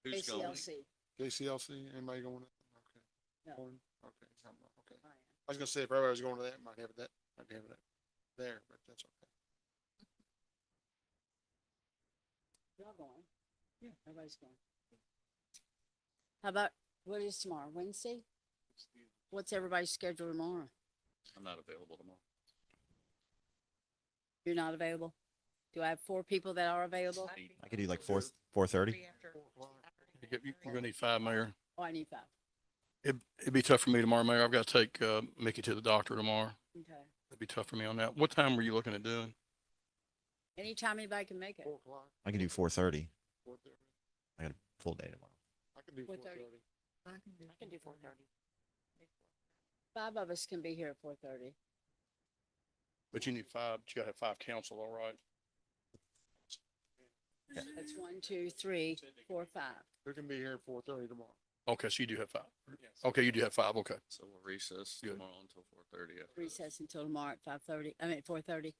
Who's going? ACLC. KCLC, anybody going? Okay. No. Going? Okay. I'm not- Okay. I am. I was gonna say if everybody was going to that, might have that there, but that's okay. Y'all going? Yeah, everybody's going. How about, what is tomorrow? Wednesday? What's everybody's schedule tomorrow? I'm not available tomorrow. You're not available? Do I have 4 people that are available? I could do like 4:30. You're gonna need 5, Mayor. Oh, I need 5. It'd be tough for me tomorrow, Mayor. I've got to take Mickey to the doctor tomorrow. Okay. It'd be tough for me on that. What time were you looking at doing? Anytime anybody can make it. 4 o'clock, I can do 4:30. 4:30. I got a full day tomorrow. I can do 4:30. 4:30. I can do 4:30. 5 of us can be here at 4:30. But you need 5, but you gotta have 5 council, all right? That's 1, 2, 3, 4, 5. Who can be here at 4:30 tomorrow? Okay, so you do have 5. Okay, you do have 5, okay. So we'll recess Good. tomorrow until 4:30. Recess until tomorrow at 5:30. I mean, 4:30.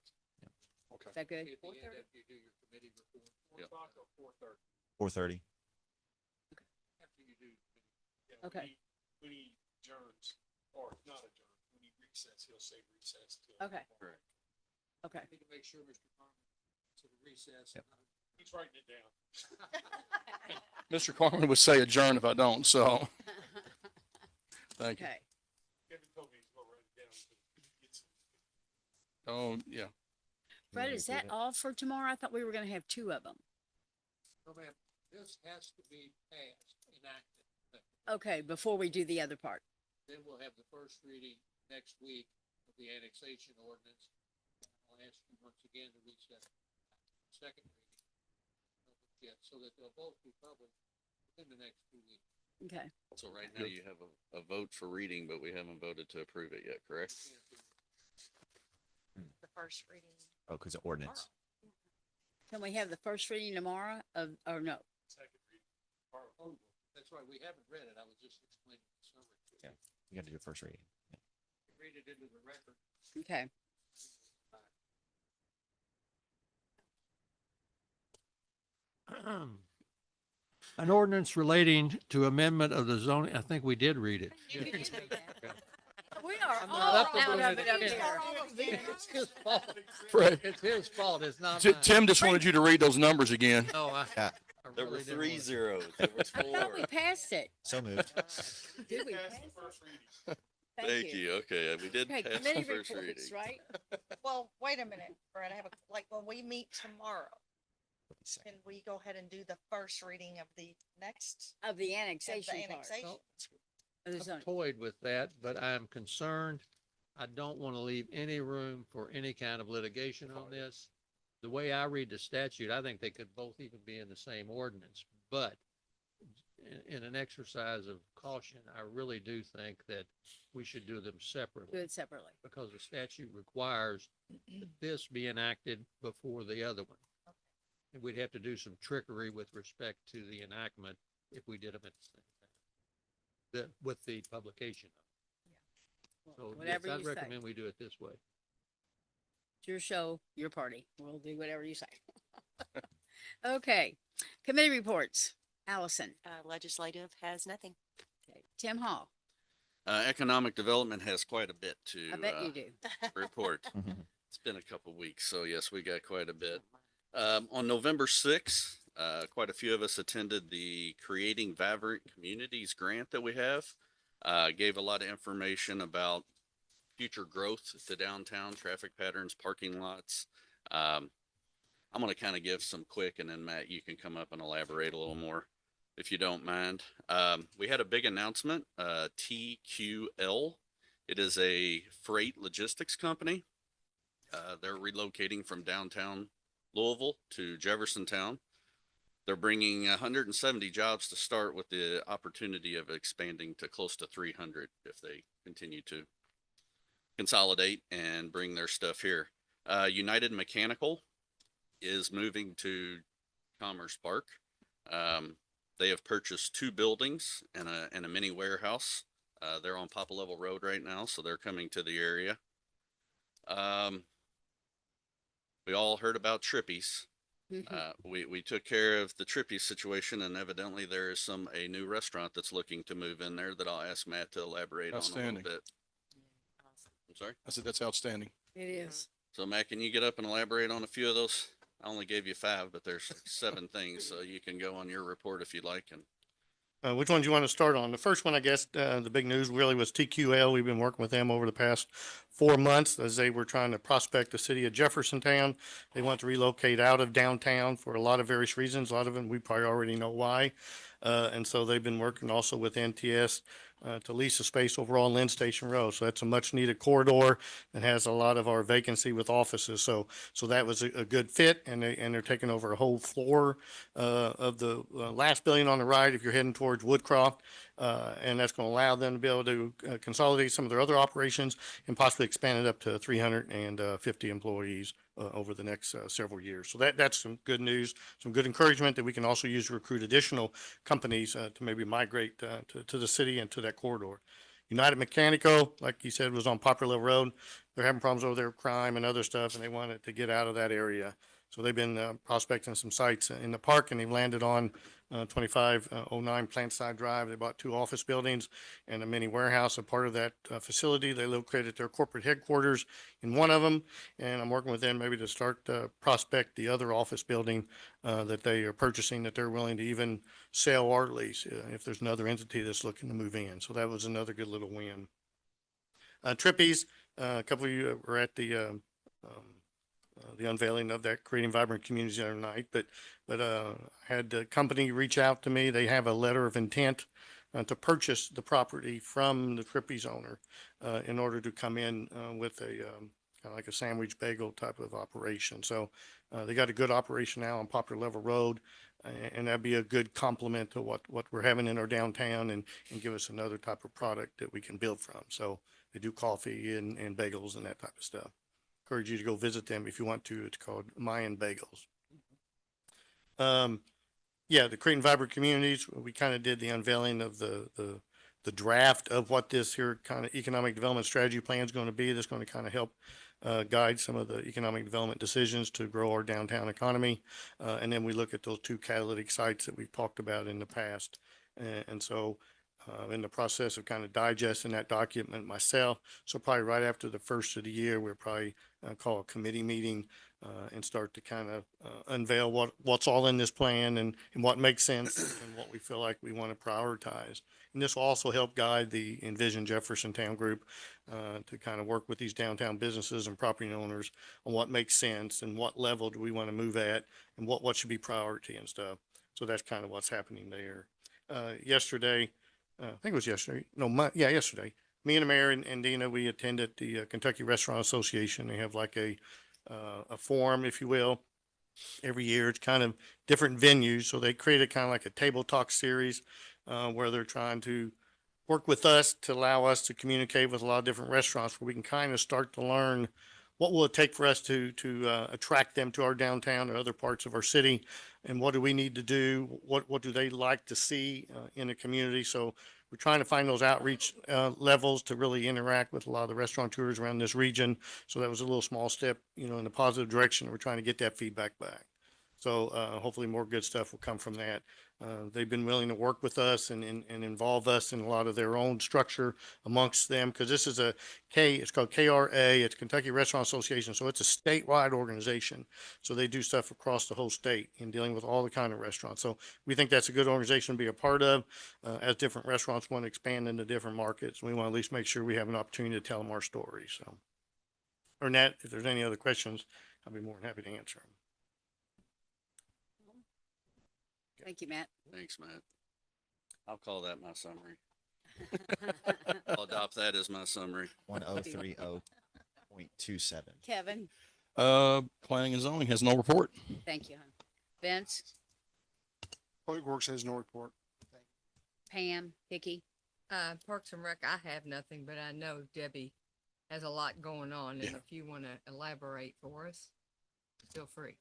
Okay. Is that good? At the end, after you do your committee report, 4 Yeah. o'clock or 4:30, 4:30. after you do. Okay. When he adjourns, or not adjourn, when he recess, he'll say recess. Okay. Correct. Okay. I need to make sure Mr. Carmen, to the recess. Yep. He's writing it down. Mr. Carmen would say adjourn if I don't, so, thank you. Okay. Kevin told me he's gonna write it down. Oh, yeah. Fred, is that all for tomorrow? I thought we were going to have 2 of them. No, ma'am, this has to be passed, enacted. Okay, before we do the other part. Then we'll have the first reading next week of the annexation ordinance. I'll ask you once again to reach that second reading. Yeah, so that they'll both be published within the next 2 weeks. Okay. So right now you have a vote for reading, but we haven't voted to approve it yet, correct? The first reading. Oh, because of ordinance. Can we have the first reading tomorrow of, or no? Second reading. Oh, that's right, we haven't read it, I was just explaining the summary. Yeah. You got to do first reading. Yeah. Read it into the record. Okay. An ordinance relating to amendment of the zoning, I think we did read it. We are I'm all not up to out doing of it it up again. here. It's his fault. Fred. It's his fault, it's not mine. Tim just wanted you to read those numbers again. No, Yeah. I There were really didn't 3 want to. zeros. There was I thought we 4. passed it. So moved. Did we? Pass pass the it? first reading. Thank you. Okay, we did Okay, pass the committee first reading. reports, right? Well, wait a minute, Brett, I have a, like, when we meet tomorrow, can we go ahead and do the first reading of the next? Of the of the annexation part. annexation? Of the I've zoning. toyed with that, but I am concerned. I don't want to leave any room for any kind of litigation on this. The way I read the statute, I think they could both even be in the same ordinance, but in an exercise of caution, I really do think that we should do them Do separately it separately. because the statute requires that this be enacted before the other one. And we'd have to do some trickery with respect to the enactment if we did them at the same time. With the publication. So yes, Whatever I'd you say. recommend we do it this way. It's your show, your party. We'll do whatever you say. Okay. Committee reports. Allison. Legislative has nothing. Okay. Tim Hall. Economic development has quite a bit to I bet you do. report. It's been a couple weeks, so yes, we got quite a bit. On November 6th, Quite a few of us attended the Creating Vibrant Communities grant that we have. Gave a lot of information about future growth to downtown, traffic patterns, parking lots. I'm going to kind of give some quick, and then Matt, you can come up and elaborate a little more if you don't mind. We had a big announcement, TQL. It is a freight logistics company. They're relocating from downtown Louisville to Jeffersontown. They're bringing 170 jobs to start, with the opportunity of expanding to close to 300 if they continue to consolidate and bring their stuff here. United Mechanical is moving to Commerce Park. They have purchased 2 buildings and a mini warehouse. They're on Papa Level Road right now, so they're coming to the area. We all heard about Trippies. We took care of the Trippies situation, and evidently there is a new restaurant that's looking to move in there that I'll ask Matt to elaborate on a little Outstanding. bit. I'm sorry? I said that's outstanding. It is. So Matt, can you get up and elaborate on a few of those? I only gave you 5, but there's 7 things, so you can go on your report if you'd like. And Which one do you want to start on? The first one, I guess, the big news really was TQL. We've been working with them over the past 4 months as they were trying to prospect the city of Jeffersontown. They want to relocate out of downtown for a lot of various reasons. A lot of them we probably already know why. And so they've been working also with NTS to lease a space over on Lynn Station Road. So that's a much needed corridor and has a lot of our vacancy with offices. So that was a good fit, and they're taking over a whole floor of the last building on the right if you're heading towards Woodcroft. And that's going to allow them to be able to consolidate some of their other operations and possibly expand it up to 350 employees over the next several years. So that's some good news, some good encouragement that we can also use to recruit additional companies to maybe migrate to the city and to that corridor. United Mechanical, like you said, was on Poplar Level Road. They're having problems over there with crime and other stuff, and they wanted to get out of that area. So they've been prospecting some sites in the park, and they've landed on 2509 Plantside Drive. They bought 2 office buildings and a mini warehouse. A part of that facility, they located their corporate headquarters in one of them, and I'm working with them maybe to start prospect the other office building that they are purchasing, that they're willing to even sell or lease if there's another entity that's looking to move in. So that was another good little win. Trippies, a couple of you were at the unveiling of that Creating Vibrant Communities the other night, but had the company reach out to me. They have a letter of intent to purchase the property from the Trippies owner in order to come in with a kind of like a sandwich bagel type of operation. So they got a good operation now on Poplar Level Road, and that'd be a good complement to what we're having in our downtown, and give us another type of product that we can build from. So they do coffee and bagels and that type of stuff. Encourage you to go visit them if you want to. It's called Mayan Bagels. The Creating Vibrant Communities, we kind of did the unveiling of the draft of what this here kind of economic development strategy plan is going to be. That's going to kind of help guide some of the economic development decisions to grow our downtown economy. And then we look at those 2 catalytic sites that we've talked about in the past. And so in the process of kind of digesting that document myself. So probably right after the first of the year, we'll probably call a committee meeting and start to kind of unveil what's all in this plan and what makes sense and what we feel like we want to prioritize. And this will also help guide the Envision Jeffersontown group to kind of work with these downtown businesses and property owners on what makes sense and what level do we want to move at and what should be priority and stuff. So that's kind of what's happening there. Yesterday, I think it was yesterday. Yesterday. Me and the mayor and Dina, we attended the Kentucky Restaurant Association. They have like a forum, if you will, every year. It's kind of different venues. So they created kind of like a table talk series where they're trying to work with us to allow us to communicate with a lot of different restaurants where we can kind of start to learn what will it take for us to attract them to our downtown or other parts of our city, and what do we need to do? What do they like to see in the community? So we're trying to find those outreach levels to really interact with a lot of the restaurateurs around this region. So that was a little small step, in the positive direction. We're trying to get that feedback back. So hopefully more good stuff will come from that. They've been willing to work with us and involve us in a lot of their own structure amongst them, because this is it's called KRA, it's Kentucky Restaurant Association, so it's a statewide organization. So they do stuff across the whole state in dealing with all the kind of restaurants. So we think that's a good organization to be a part of as different restaurants want to expand into different markets. We want to at least make sure we have an opportunity to tell them our story. So, or Nat, if there's any other questions, I'll be more than happy to answer them. Thank you, Matt. Thanks, Matt. I'll call that my summary. I'll adopt that as my summary. 1030.27. Kevin, Planning and zoning has no report. thank you, hon. Vince, Public Works has no report. Pam, Vicky. Parks and Rec, I have nothing, but I know Debbie has a lot going on, and if you want to elaborate for us, feel free.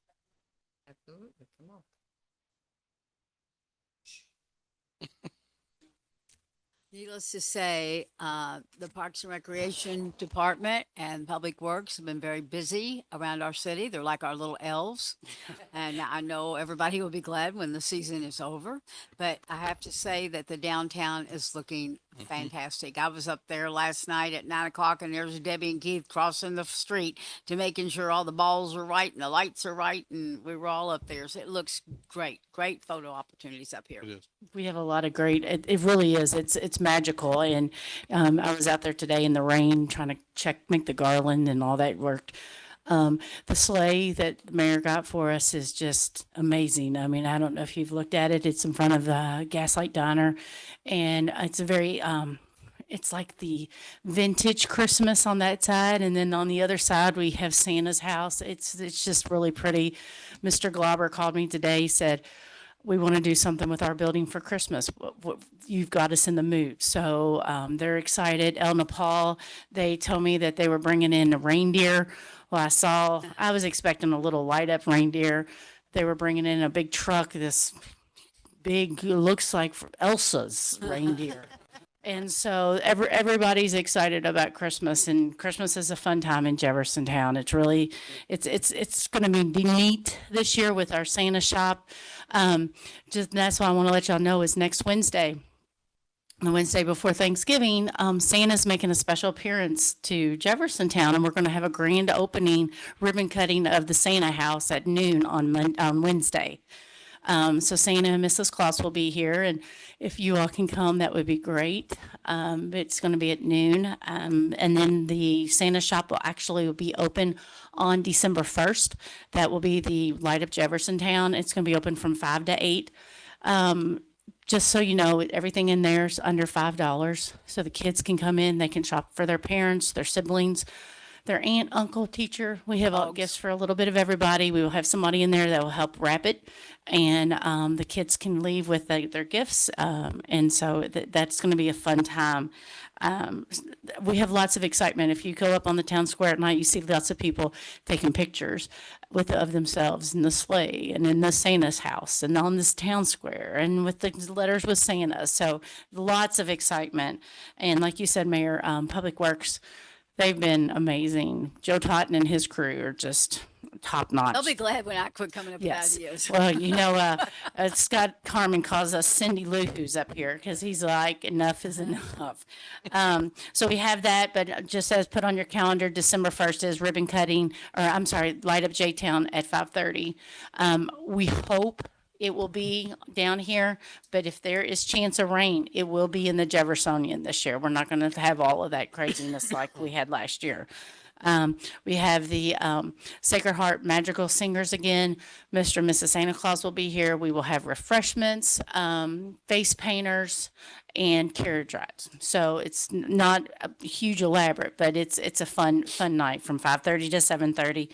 Absolutely, come on. Needless to say, the Parks and Recreation Department and Public Works have been very busy around our city. They're like our little elves. And I know everybody will be glad when the season is over. But I have to say that the downtown is looking fantastic. I was up there last night at 9 o'clock, and there's Debbie and Keith crossing the street to making sure all the balls are right and the lights are right. And we were all up there. So it looks great. Great photo opportunities up here. It is. We have a lot of great, it really is. It's magical. And I was out there today in the rain trying to make the garland and all that worked. The sleigh that the mayor got for us is just amazing. I mean, I don't know if you've looked at it. It's in front of the Gaslight Diner, and it's a very, it's like the vintage Christmas on that side, and then on the other side we have Santa's house. It's just really pretty. Mr. Glauber called me today, said, we want to do something with our building for Christmas. You've got us in the mood. So they're excited. El Nepal, they told me that they were bringing in a reindeer. Well, I was expecting a little light up reindeer. They were bringing in a big truck, this big, looks like Elsa's reindeer. And so everybody's excited about Christmas, and Christmas is a fun time in Jeffersontown. It's really, it's going to be neat this year with our Santa shop. That's why I want to let y'all know is next Wednesday, the Wednesday before Thanksgiving, Santa's making a special appearance to Jeffersontown, and we're going to have a grand opening ribbon cutting of the Santa house at noon on Wednesday. So Santa and Mrs. Claus will be here, and if you all can come, that would be great. It's going to be at noon, and then the Santa shop will actually be open on December 1st. That will be the Light Up Jeffersontown. It's going to be open from 5 to 8. Just so you know, everything in there is under $5, so the kids can come in. They can shop for their parents, their siblings, their aunt, uncle, teacher. We have all gifts for a little bit of everybody. We will have somebody in there that will help wrap it, and the kids can leave with their gifts. And so that's going to be a fun time. We have lots of excitement. If you go up on the town square at night, you see lots of people taking pictures of themselves in the sleigh and in the Santa's house and on this town square and with the letters with Santa. So lots of excitement. And like you said, Mayor, Public Works, they've been amazing. Joe Totten and his crew are just top notch. They'll be glad when I quit coming up Yes. with ideas. Well, you know, Scott Carmen calls us Cindy Lou Who's up here because he's like, enough is enough. So we have that, but just as put on your calendar, December 1st is ribbon cutting, or I'm sorry, Light Up J-Town at 5:30. We hope it will be down here, but if there is chance of rain, it will be in the Jeffersonian this year. We're not going to have all of that craziness like we had last year. We have the Sacred Heart Magical Singers again. Mr. and Mrs. Santa Claus will be here. We will have refreshments, face painters, and carriage rides. So it's not a huge elaborate, but it's a fun night from 5:30 to 7:30.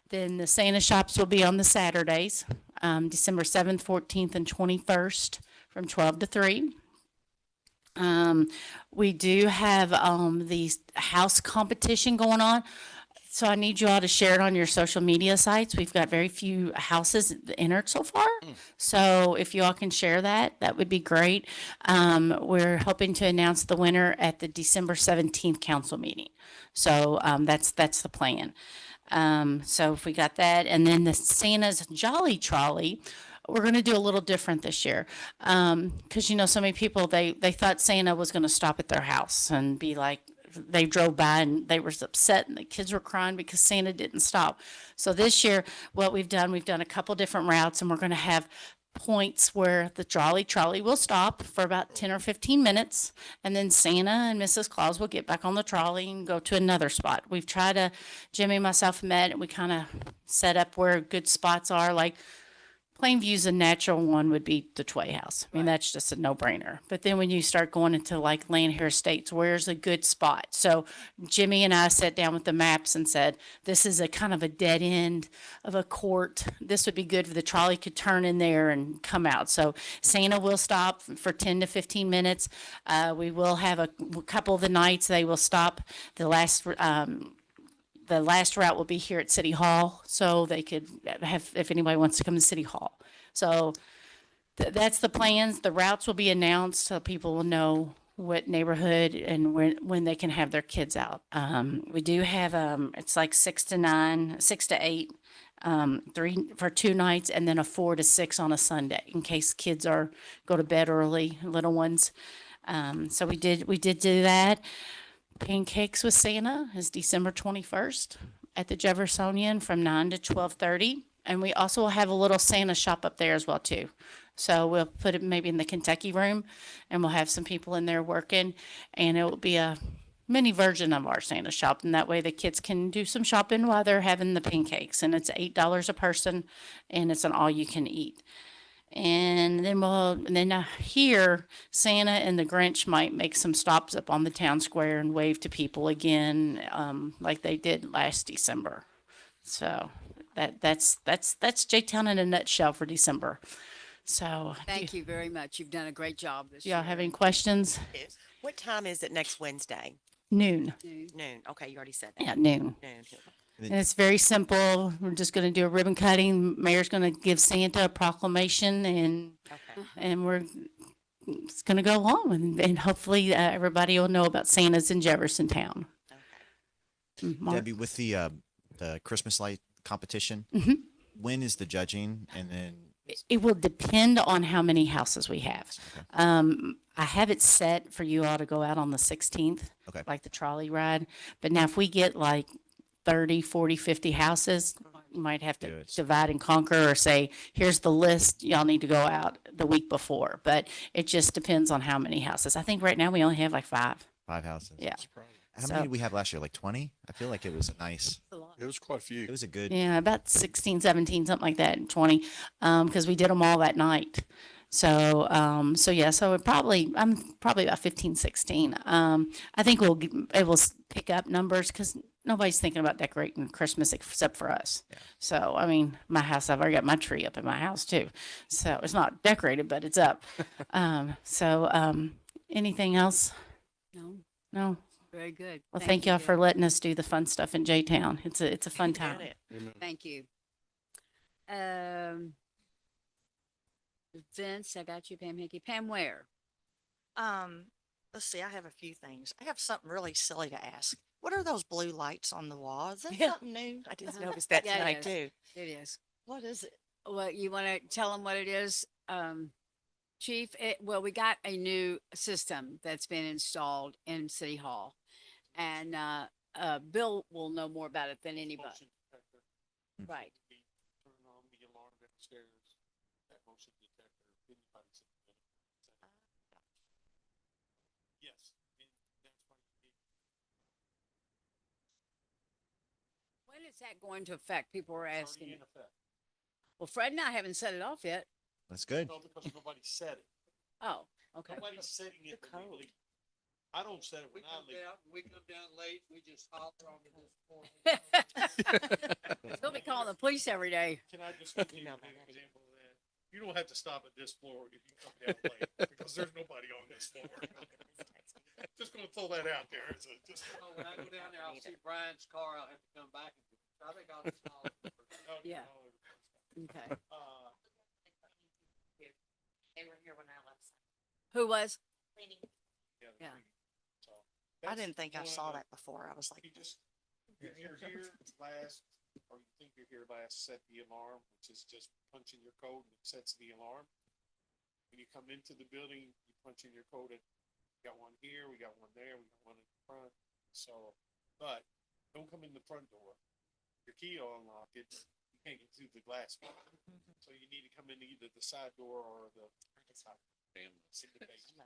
Then the Santa shops will be on the Saturdays, December 7th, 14th, and 21st from 12 to 3. We do have the house competition going on. So I need you all to share it on your social media sites. We've got very few houses entered so far. So if you all can share that, that would be great. We're hoping to announce the winner at the December 17th council meeting. So that's the plan. So if we got that, and then the Santa's Jolly Trolley, we're going to do a little different this year. Because, you know, so many people, they thought Santa was going to stop at their house and be like, they drove by and they were upset and the kids were crying because Santa didn't stop. So this year, what we've done a couple different routes, and we're going to have points where the Jolly Trolley will stop for about 10 or 15 minutes, and then Santa and Mrs. Claus will get back on the trolley and go to another spot. We've tried to, Jimmy and myself met, and we kind of set up where good spots are, like Plainview's a natural one would be the Tway House. I mean, that's just a no-brainer. But then when you start going into like Landhair Estates, where's a good spot? So Jimmy and I sat down with the maps and said, this is a kind of a dead end of a court. This would be good for the trolley could turn in there and come out. So Santa will stop for 10 to 15 minutes. We will have a couple of the nights they will stop. The last route will be here at City Hall, so they could have, if anybody wants to come to City Hall. So that's the plans. The routes will be announced so people will know what neighborhood and when they can have their kids out. We do have, it's like 6 to 9, 6 to 8, 3 for 2 nights, and then a 4 to 6 on a Sunday in case kids go to bed early, little ones. So we did do that. Pancakes with Santa is December 21st at the Jeffersonian from 9 to 12:30. And we also will have a little Santa shop up there as well too. So we'll put it maybe in the Kentucky room, and we'll have some people in there working, and it will be a mini version of our Santa shop. And that way the kids can do some shopping while they're having the pancakes. And it's $8 a person, and it's an all you can eat. And then here, Santa and the Grinch might make some stops up on the town square and wave to people again, like they did last December. So that's J-Town in a nutshell for December. So Thank you very much. You've done a great job this do year. y'all have any questions? What time is it next Wednesday? Noon. Noon. Okay, you already said that. Yeah, noon. Noon. And it's very simple. We're just going to do a ribbon cutting. Mayor's going to give Santa a proclamation, and it's going to go on, and hopefully everybody will know about Santa's in Jeffersontown. Mark? Debbie, with the Christmas light competition, when is the judging? And then It will depend on how many houses we have. I have it set for you all to go out on the 16th, like the trolley ride. But now if we get like 30, 40, 50 houses, you might have to divide and conquer or say, here's the list, y'all need to go out the week before. But it just depends on how many houses. I think right now we only have like 5. 5 houses. Yeah. How many did we have last year? Like 20? I feel like it was a nice. It was quite a few. It was a good. Yeah, about 16, 17, something like that, 20, because we did them all that night. So I'm probably about 15, 16. I think it will pick up numbers because nobody's thinking about decorating Christmas except for us. Yeah. So, I mean, my house, I've already got my tree up in my house too. So it's not decorated, but it's up. Anything else? No. No. Very good. Well, thank y'all for letting us do the fun stuff in J-Town. It's a fun time. Thank you. Vince, I got you, Pam Hickey. Pam, where? Let's see, I have a few things. I have something really silly to ask. What are those blue lights on the wall? Is that something new? I just noticed that Yeah, tonight it too. is. It is. What is it? Well, you want to tell them what it is? Chief, we got a new system that's been installed in City Hall. And Bill will know more about it than anybody. Motion detector. Right. We turn on the alarm downstairs. That motion detector. Anybody's in the middle. Yes. And that's why you need. When is that going to affect? People were It's asking. already in effect. Well, Fred and I haven't set it off yet. That's good. No, because nobody said it. Oh, okay. Nobody's setting it when we leave. I don't set it when I leave. We come down late, we just holler on this point. He'll be calling the police every day. Can I just give you an example of that? You don't have to stop at this floor if you come down late, because there's nobody on this floor. Just gonna throw that out there. When I go down there, I'll see Brian's car, I'll have to come back. I think I'll just holler. Yeah. Okay. They were here when I left. Who was? I didn't think I saw that before. I was like, If you're here last, or you think you're here last, set the alarm, which is just punching your code and it sets the alarm. When you come into the building, you punch in your code and we got one here, we got one there, we got one in the front. So, but don't come in the front door. Your key will unlock it. You can't get through the glass. So you need to come in either the side door or the side. In the basement.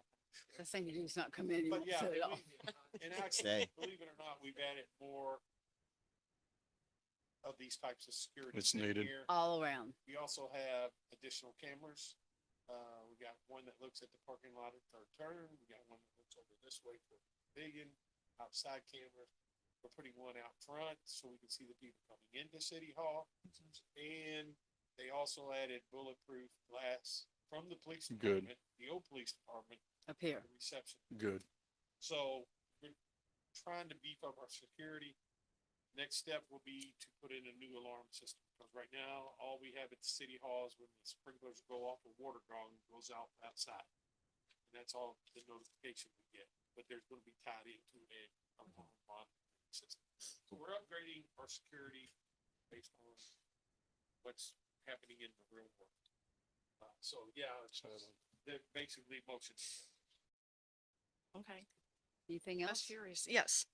The thing to do is not come in. But yeah, set it off. and actually, believe it or not, we've added more of these types of security. It's in needed. here. All around. We also have additional cameras. We got one that looks at the parking lot at Third Turn. We got one that looks over this way for Pavilion, outside cameras. We're putting one out front so we can see the people coming into City Hall. And they also added bulletproof glass from the police Good. department, the old police department, Up here. the reception. Good. So we're trying to beef up our security. Next step will be to put in a new alarm system, because right now, all we have at the city hall is when the sprinklers go off, a water gong goes out outside. And that's all the notification we get, but there's gonna be tied into a alarm monitoring system. So we're upgrading our security based on what's happening in the real world. So yeah, they're basically motion. Okay. Anything I'm else? curious. Yes.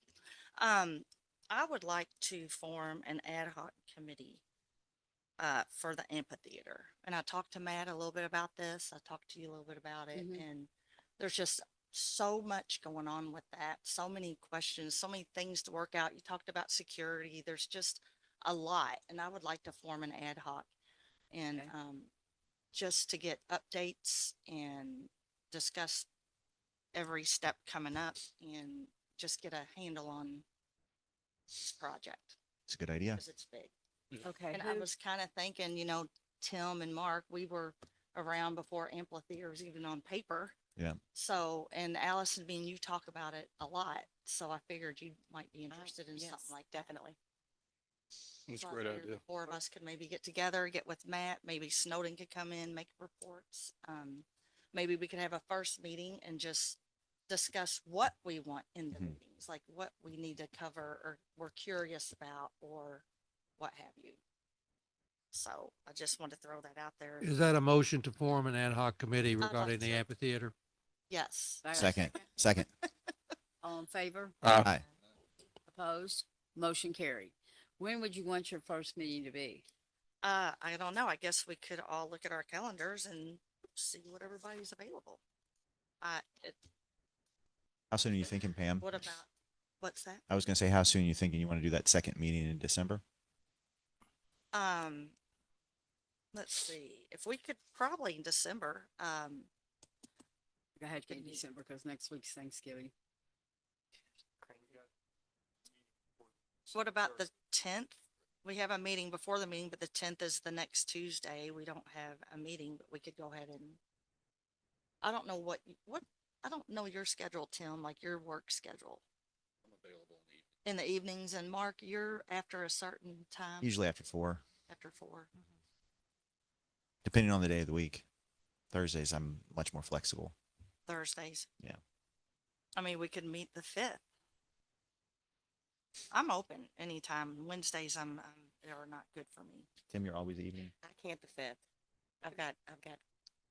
I would like to form an ad hoc committee for the amphitheater. And I talked to Matt a little bit about this. I talked to you a little bit about it. Mhm. And there's just so much going on with that. So many questions, so many things to work out. You talked about security. There's just a lot. And I would like to form an ad hoc and just to get updates and discuss every step coming up and just get a handle on this project. It's a good idea. Because it's big. Okay. And I who- was kind of thinking, Tim and Mark, we were around before amphitheaters even on paper. Yeah. So, and Allison, me and you talk about it a lot. So I figured you might be interested in yes, something like that. Definitely. That's So a I great figured idea. the four of us could maybe get together, get with Matt, maybe Snowden could come in, make reports. Maybe we could have a first meeting and just discuss what we want in the meetings, like what we need to cover or we're curious about or what have you. So I just want to throw that out there. Is that a motion to form an ad hoc committee like regarding the to. amphitheater? Yes. Second. Second. All in favor? Aye. Opposed? Motion carried. When would you want your first meeting to be? I don't know. I guess we could all look at our calendars and see what everybody's available. How soon are you thinking, Pam? What about, what's that? I was gonna say, how soon are you thinking you want to do that second meeting in December? Let's see, if we could probably in December, Go ahead, in December, because next week's Thanksgiving. what about the 10th? We have a meeting before the meeting, but the 10th is the next Tuesday. We don't have a meeting, but we could go ahead and, I don't know I don't know your schedule, Tim, like your work schedule I'm available in the evening. in the evenings. And Mark, you're after a certain time? Usually after 4, After 4. depending on the day of the week. Thursdays, I'm much more flexible. Thursdays. Yeah. I mean, we could meet the 5th. I'm open anytime. Wednesdays, are not good for me. Tim, you're always evening. I can't the 5th. I've got,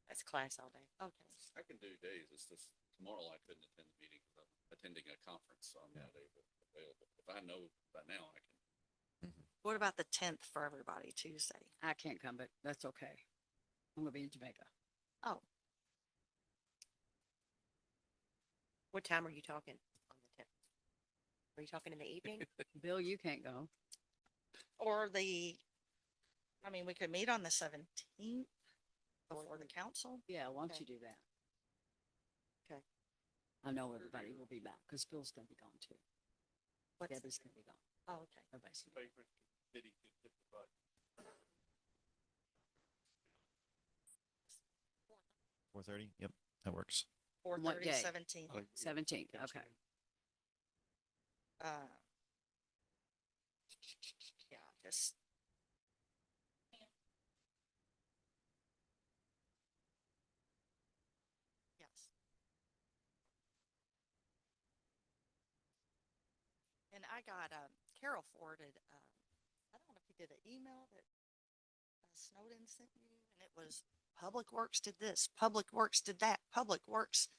that's class all day. Okay. I can do days. It's just tomorrow I couldn't attend the meeting because I'm attending a conference, so I'm not available. If I know by now, I can. What about the 10th for everybody, Tuesday? I can't come, but that's okay. I'm gonna be in Jamaica. Oh, What time are you talking on the 10th? Are you talking in the evening? Bill, you can't go. or we could meet on the 17th before the council. Yeah, why don't Okay. you do that? Okay. I know everybody will be back, because Bill's gonna be gone too. What's that? Debbie's gonna be gone. Oh, okay. Everybody's gonna be Favorite committee could hit the button. 4:30? Yep, that works. 4:30, day? 17th. 17th, okay. Yeah, just. Yes. And I got, Carol forwarded, I don't know if he did an email that Snowden sent you, and it was Public Works did this, Public Works did that, Public Works,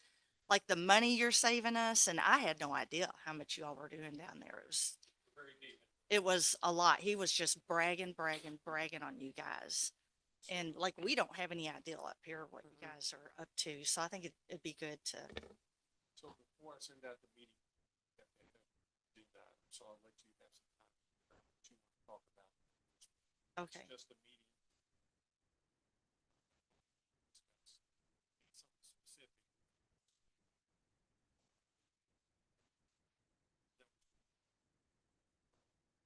like the money you're saving us, and I had no idea how much you all were doing down there. It was a lot. He was just bragging on you guys. And like, we don't have any idea up here what you guys are up to. So I think it'd be good to, So before I send out the meeting, do that, so I'll let you have some time to talk about. okay. Just the meeting. Something specific.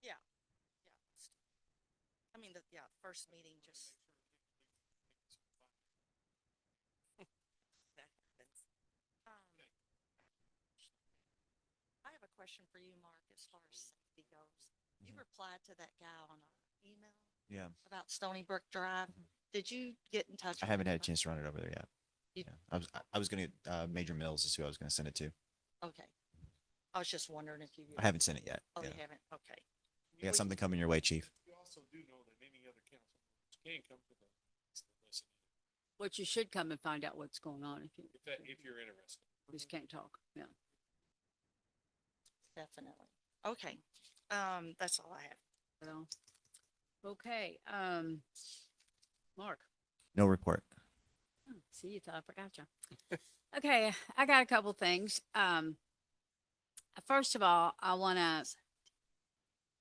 Yeah. I mean, first meeting just. That happens. I have a question for you, Mark, as far as safety goes. You replied to that guy on an email Yeah. about Stony Brook Drive. Did you get in touch? I with haven't him had a about- chance to run it over there yet. You- Yeah. I was gonna, Major Mills is who I was gonna send it to. Okay. I was just wondering if you. I haven't sent it yet. Oh, you Yeah. haven't? Okay. We got something coming your way, Chief. You also do know that any other council members can come to the listen, What you should come and find out what's going on if you're interested. just can't talk. Yeah. Definitely. Okay. That's all I have. So, okay, Mark. No report. Oh, see, you thought I forgot you. Okay, I got a couple things. First of all, I want to,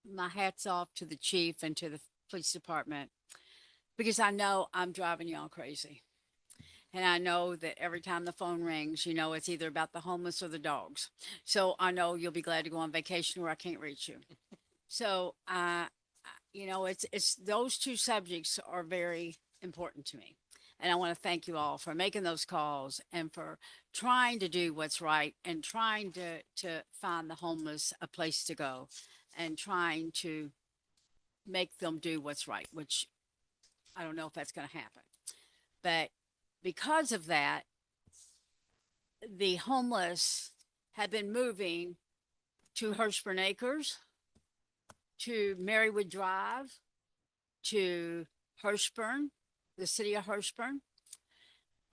my hats off to the chief and to the police department, because I know I'm driving y'all crazy. And I know that every time the phone rings, you know, it's either about the homeless or the dogs. So I know you'll be glad to go on vacation where I can't reach you. So, you know, it's those two subjects are very important to me. And I want to thank you all for making those calls and for trying to do what's right and trying to find the homeless a place to go and trying to make them do what's right, which I don't know if that's going to happen. But because of that, the homeless have been moving to Hurstburn Acres, to Marywood Drive, to Hurstburn, the city of Hurstburn.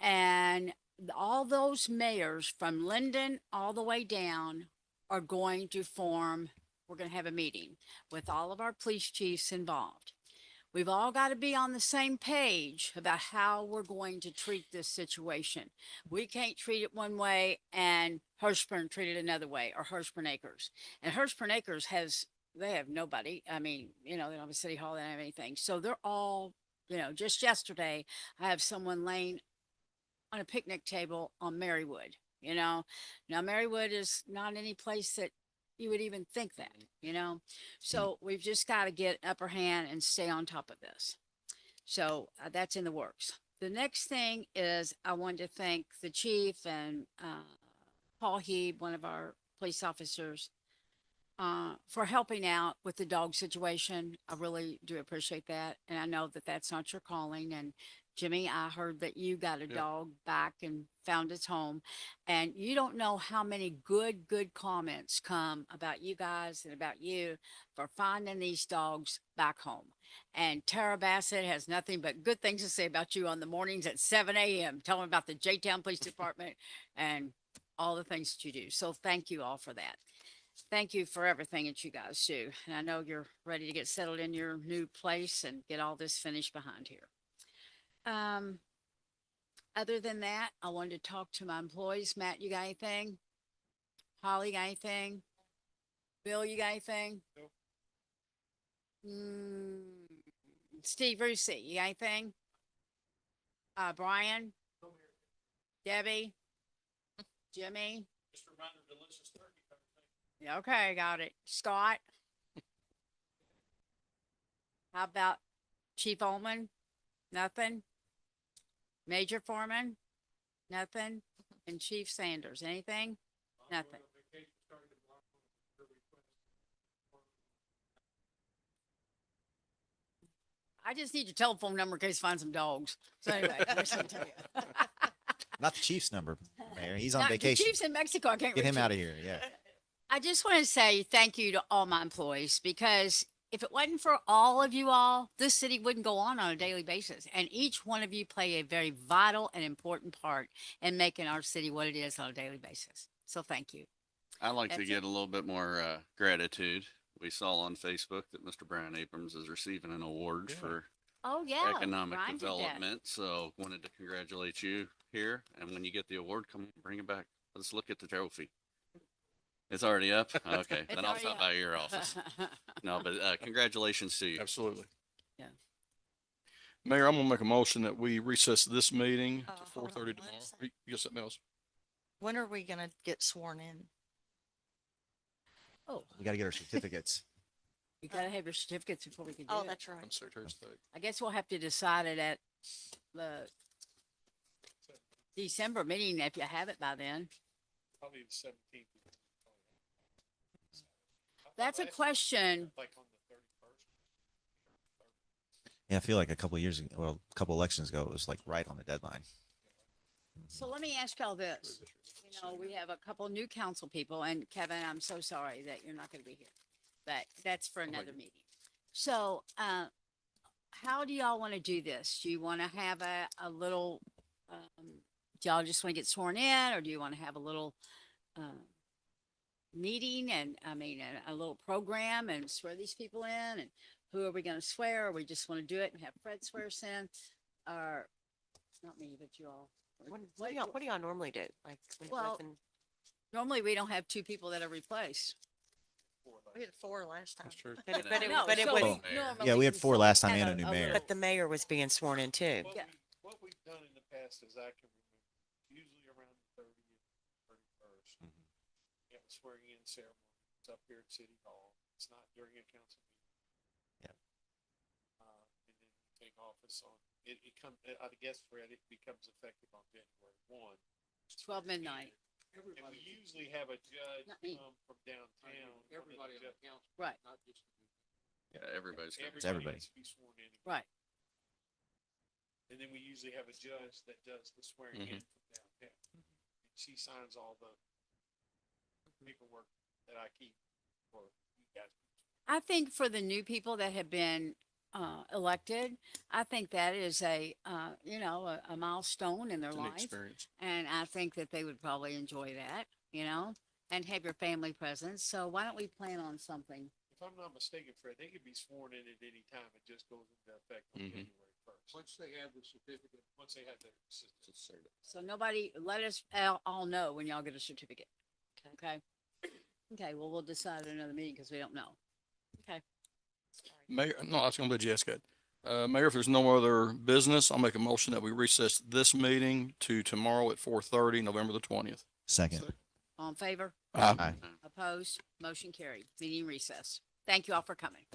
And all those mayors from Linden all the way down are going to form, we're going to have a meeting with all of our police chiefs involved. We've all got to be on the same page about how we're going to treat this situation. We can't treat it one way and Hurstburn treat it another way, or Hurstburn Acres. And Hurstburn Acres they have nobody. I mean, you know, they don't have a city hall, they don't have anything. So they're all, you know, just yesterday, I have someone laying on a picnic table on Marywood, you know. Now, Marywood is not any place that you would even think that, you know. So we've just got to get upper hand and stay on top of this. So that's in the works. The next thing is I wanted to thank the chief and Paul Heeb, one of our police officers, for helping out with the dog situation. I really do appreciate that. And I know that that's not your calling. And Jimmy, I heard that you got a dog back and found its home. And you don't know how many good comments come about you guys and about you for finding these dogs back home. And Tara Bassett has nothing but good things to say about you on the mornings at 7 a.m. Tell them about the J-Town Police Department and all the things that you do. So thank you all for that. Thank you for everything that you guys do. And I know you're ready to get settled in your new place and get all this finished behind here. Other than that, I wanted to talk to my employees. Matt, you got anything? Holly, got anything? Bill, you got anything? Nope. Steve Rusi, you got anything? Brian? Debbie? Jimmy? Just a reminder, delicious turkey. Yeah, okay, got it. Scott? How about Chief Ullman? Nothing? Major Foreman? Nothing? And Chief Sanders, anything? Nothing. I just need your telephone number in case you find some dogs. So anyway, I just want to tell you. Not the Chief's number, Mayor. He's on Now, vacation. The Chief's in Mexico. I can't Get reach him out him. of here. Yeah. I just want to say thank you to all my employees because if it wasn't for all of you all, this city wouldn't go on a daily basis. And each one of you play a very vital and important part in making our city what it is on a daily basis. So thank you. I like to That's get it. a little bit more gratitude. We saw on Facebook that Mr. Brian Abrams is receiving an award for Oh, yeah. economic Brian did that. development. So wanted to congratulate you here. And when you get the award, come bring it back. Let's look at the trophy. It's already up? Okay, It's then I'll already stop up. by your office. No, but congratulations to you. Absolutely. Yeah. Mayor, I'm gonna make a motion that we recess this meeting to hold on 4:30 one tomorrow. second. You got something else? When are we gonna get sworn in? Oh, We got to get our certificates. you gotta have your certificates before we can do Oh, it. that's right. I'm Secretary of State. I guess we'll have to decide it at the December meeting if you have it by then. Probably the 17th. That's a question. Like on the 31st. Yeah, I feel like a couple of years ago, well, a couple elections ago, it was like right on the deadline. So let me ask y'all this. You know, we have a couple new council people and Kevin, I'm so sorry that you're not going to be here, but that's for another meeting. So, how do y'all want to do this? Do you want to have a little, do y'all just want to get sworn in or do you want to have a little, meeting and a little program and swear these people in and who are we going to swear? Or we just want to do it and have Fred swear us in or not me, but you all. What do y'all normally do? Like, when Well, nothing- normally we don't have two people that are replaced. We had 4 last time. That's true. but it, but it, No, but it so was, we Yeah, normally we had can 4 still last time have and a new mayor. but the mayor was being sworn in too. Yeah. What we've done in the past is I can remember, usually around the 30th, 31st. You have a swearing in ceremony. It's up here at City Hall. It's not during a council meeting. Yeah. And then you take office on, it I guess, Fred, it becomes effective on January 1. 12 midnight. And we usually have a judge Not me. come from downtown. Everybody on the council, Right, not just. Yeah, everybody's got everybody. has to be sworn in. right. And then we usually have a judge that does the swearing in from downtown. And she signs all the paperwork that I keep for you guys. I think for the new people that have been elected, I think that is a milestone in their It's a neat life. experience. And I think that they would probably enjoy that, and have your family present. So why don't we plan on something? If I'm not mistaken, Fred, they could be sworn in at any time. It just goes into effect on January 1st. Once they have the certificate. Once they have their certificate. So nobody, let us all know when y'all get a certificate. Okay? Okay, well, we'll decide at another meeting because we don't know. Okay. Mayor, no, I was gonna let Jessica. Mayor, if there's no other business, I'll make a motion that we recess this meeting to tomorrow at 4:30, November the 20th. Second. All in favor? Aye. Opposed? Motion carried. Meeting recessed. Thank you all for coming.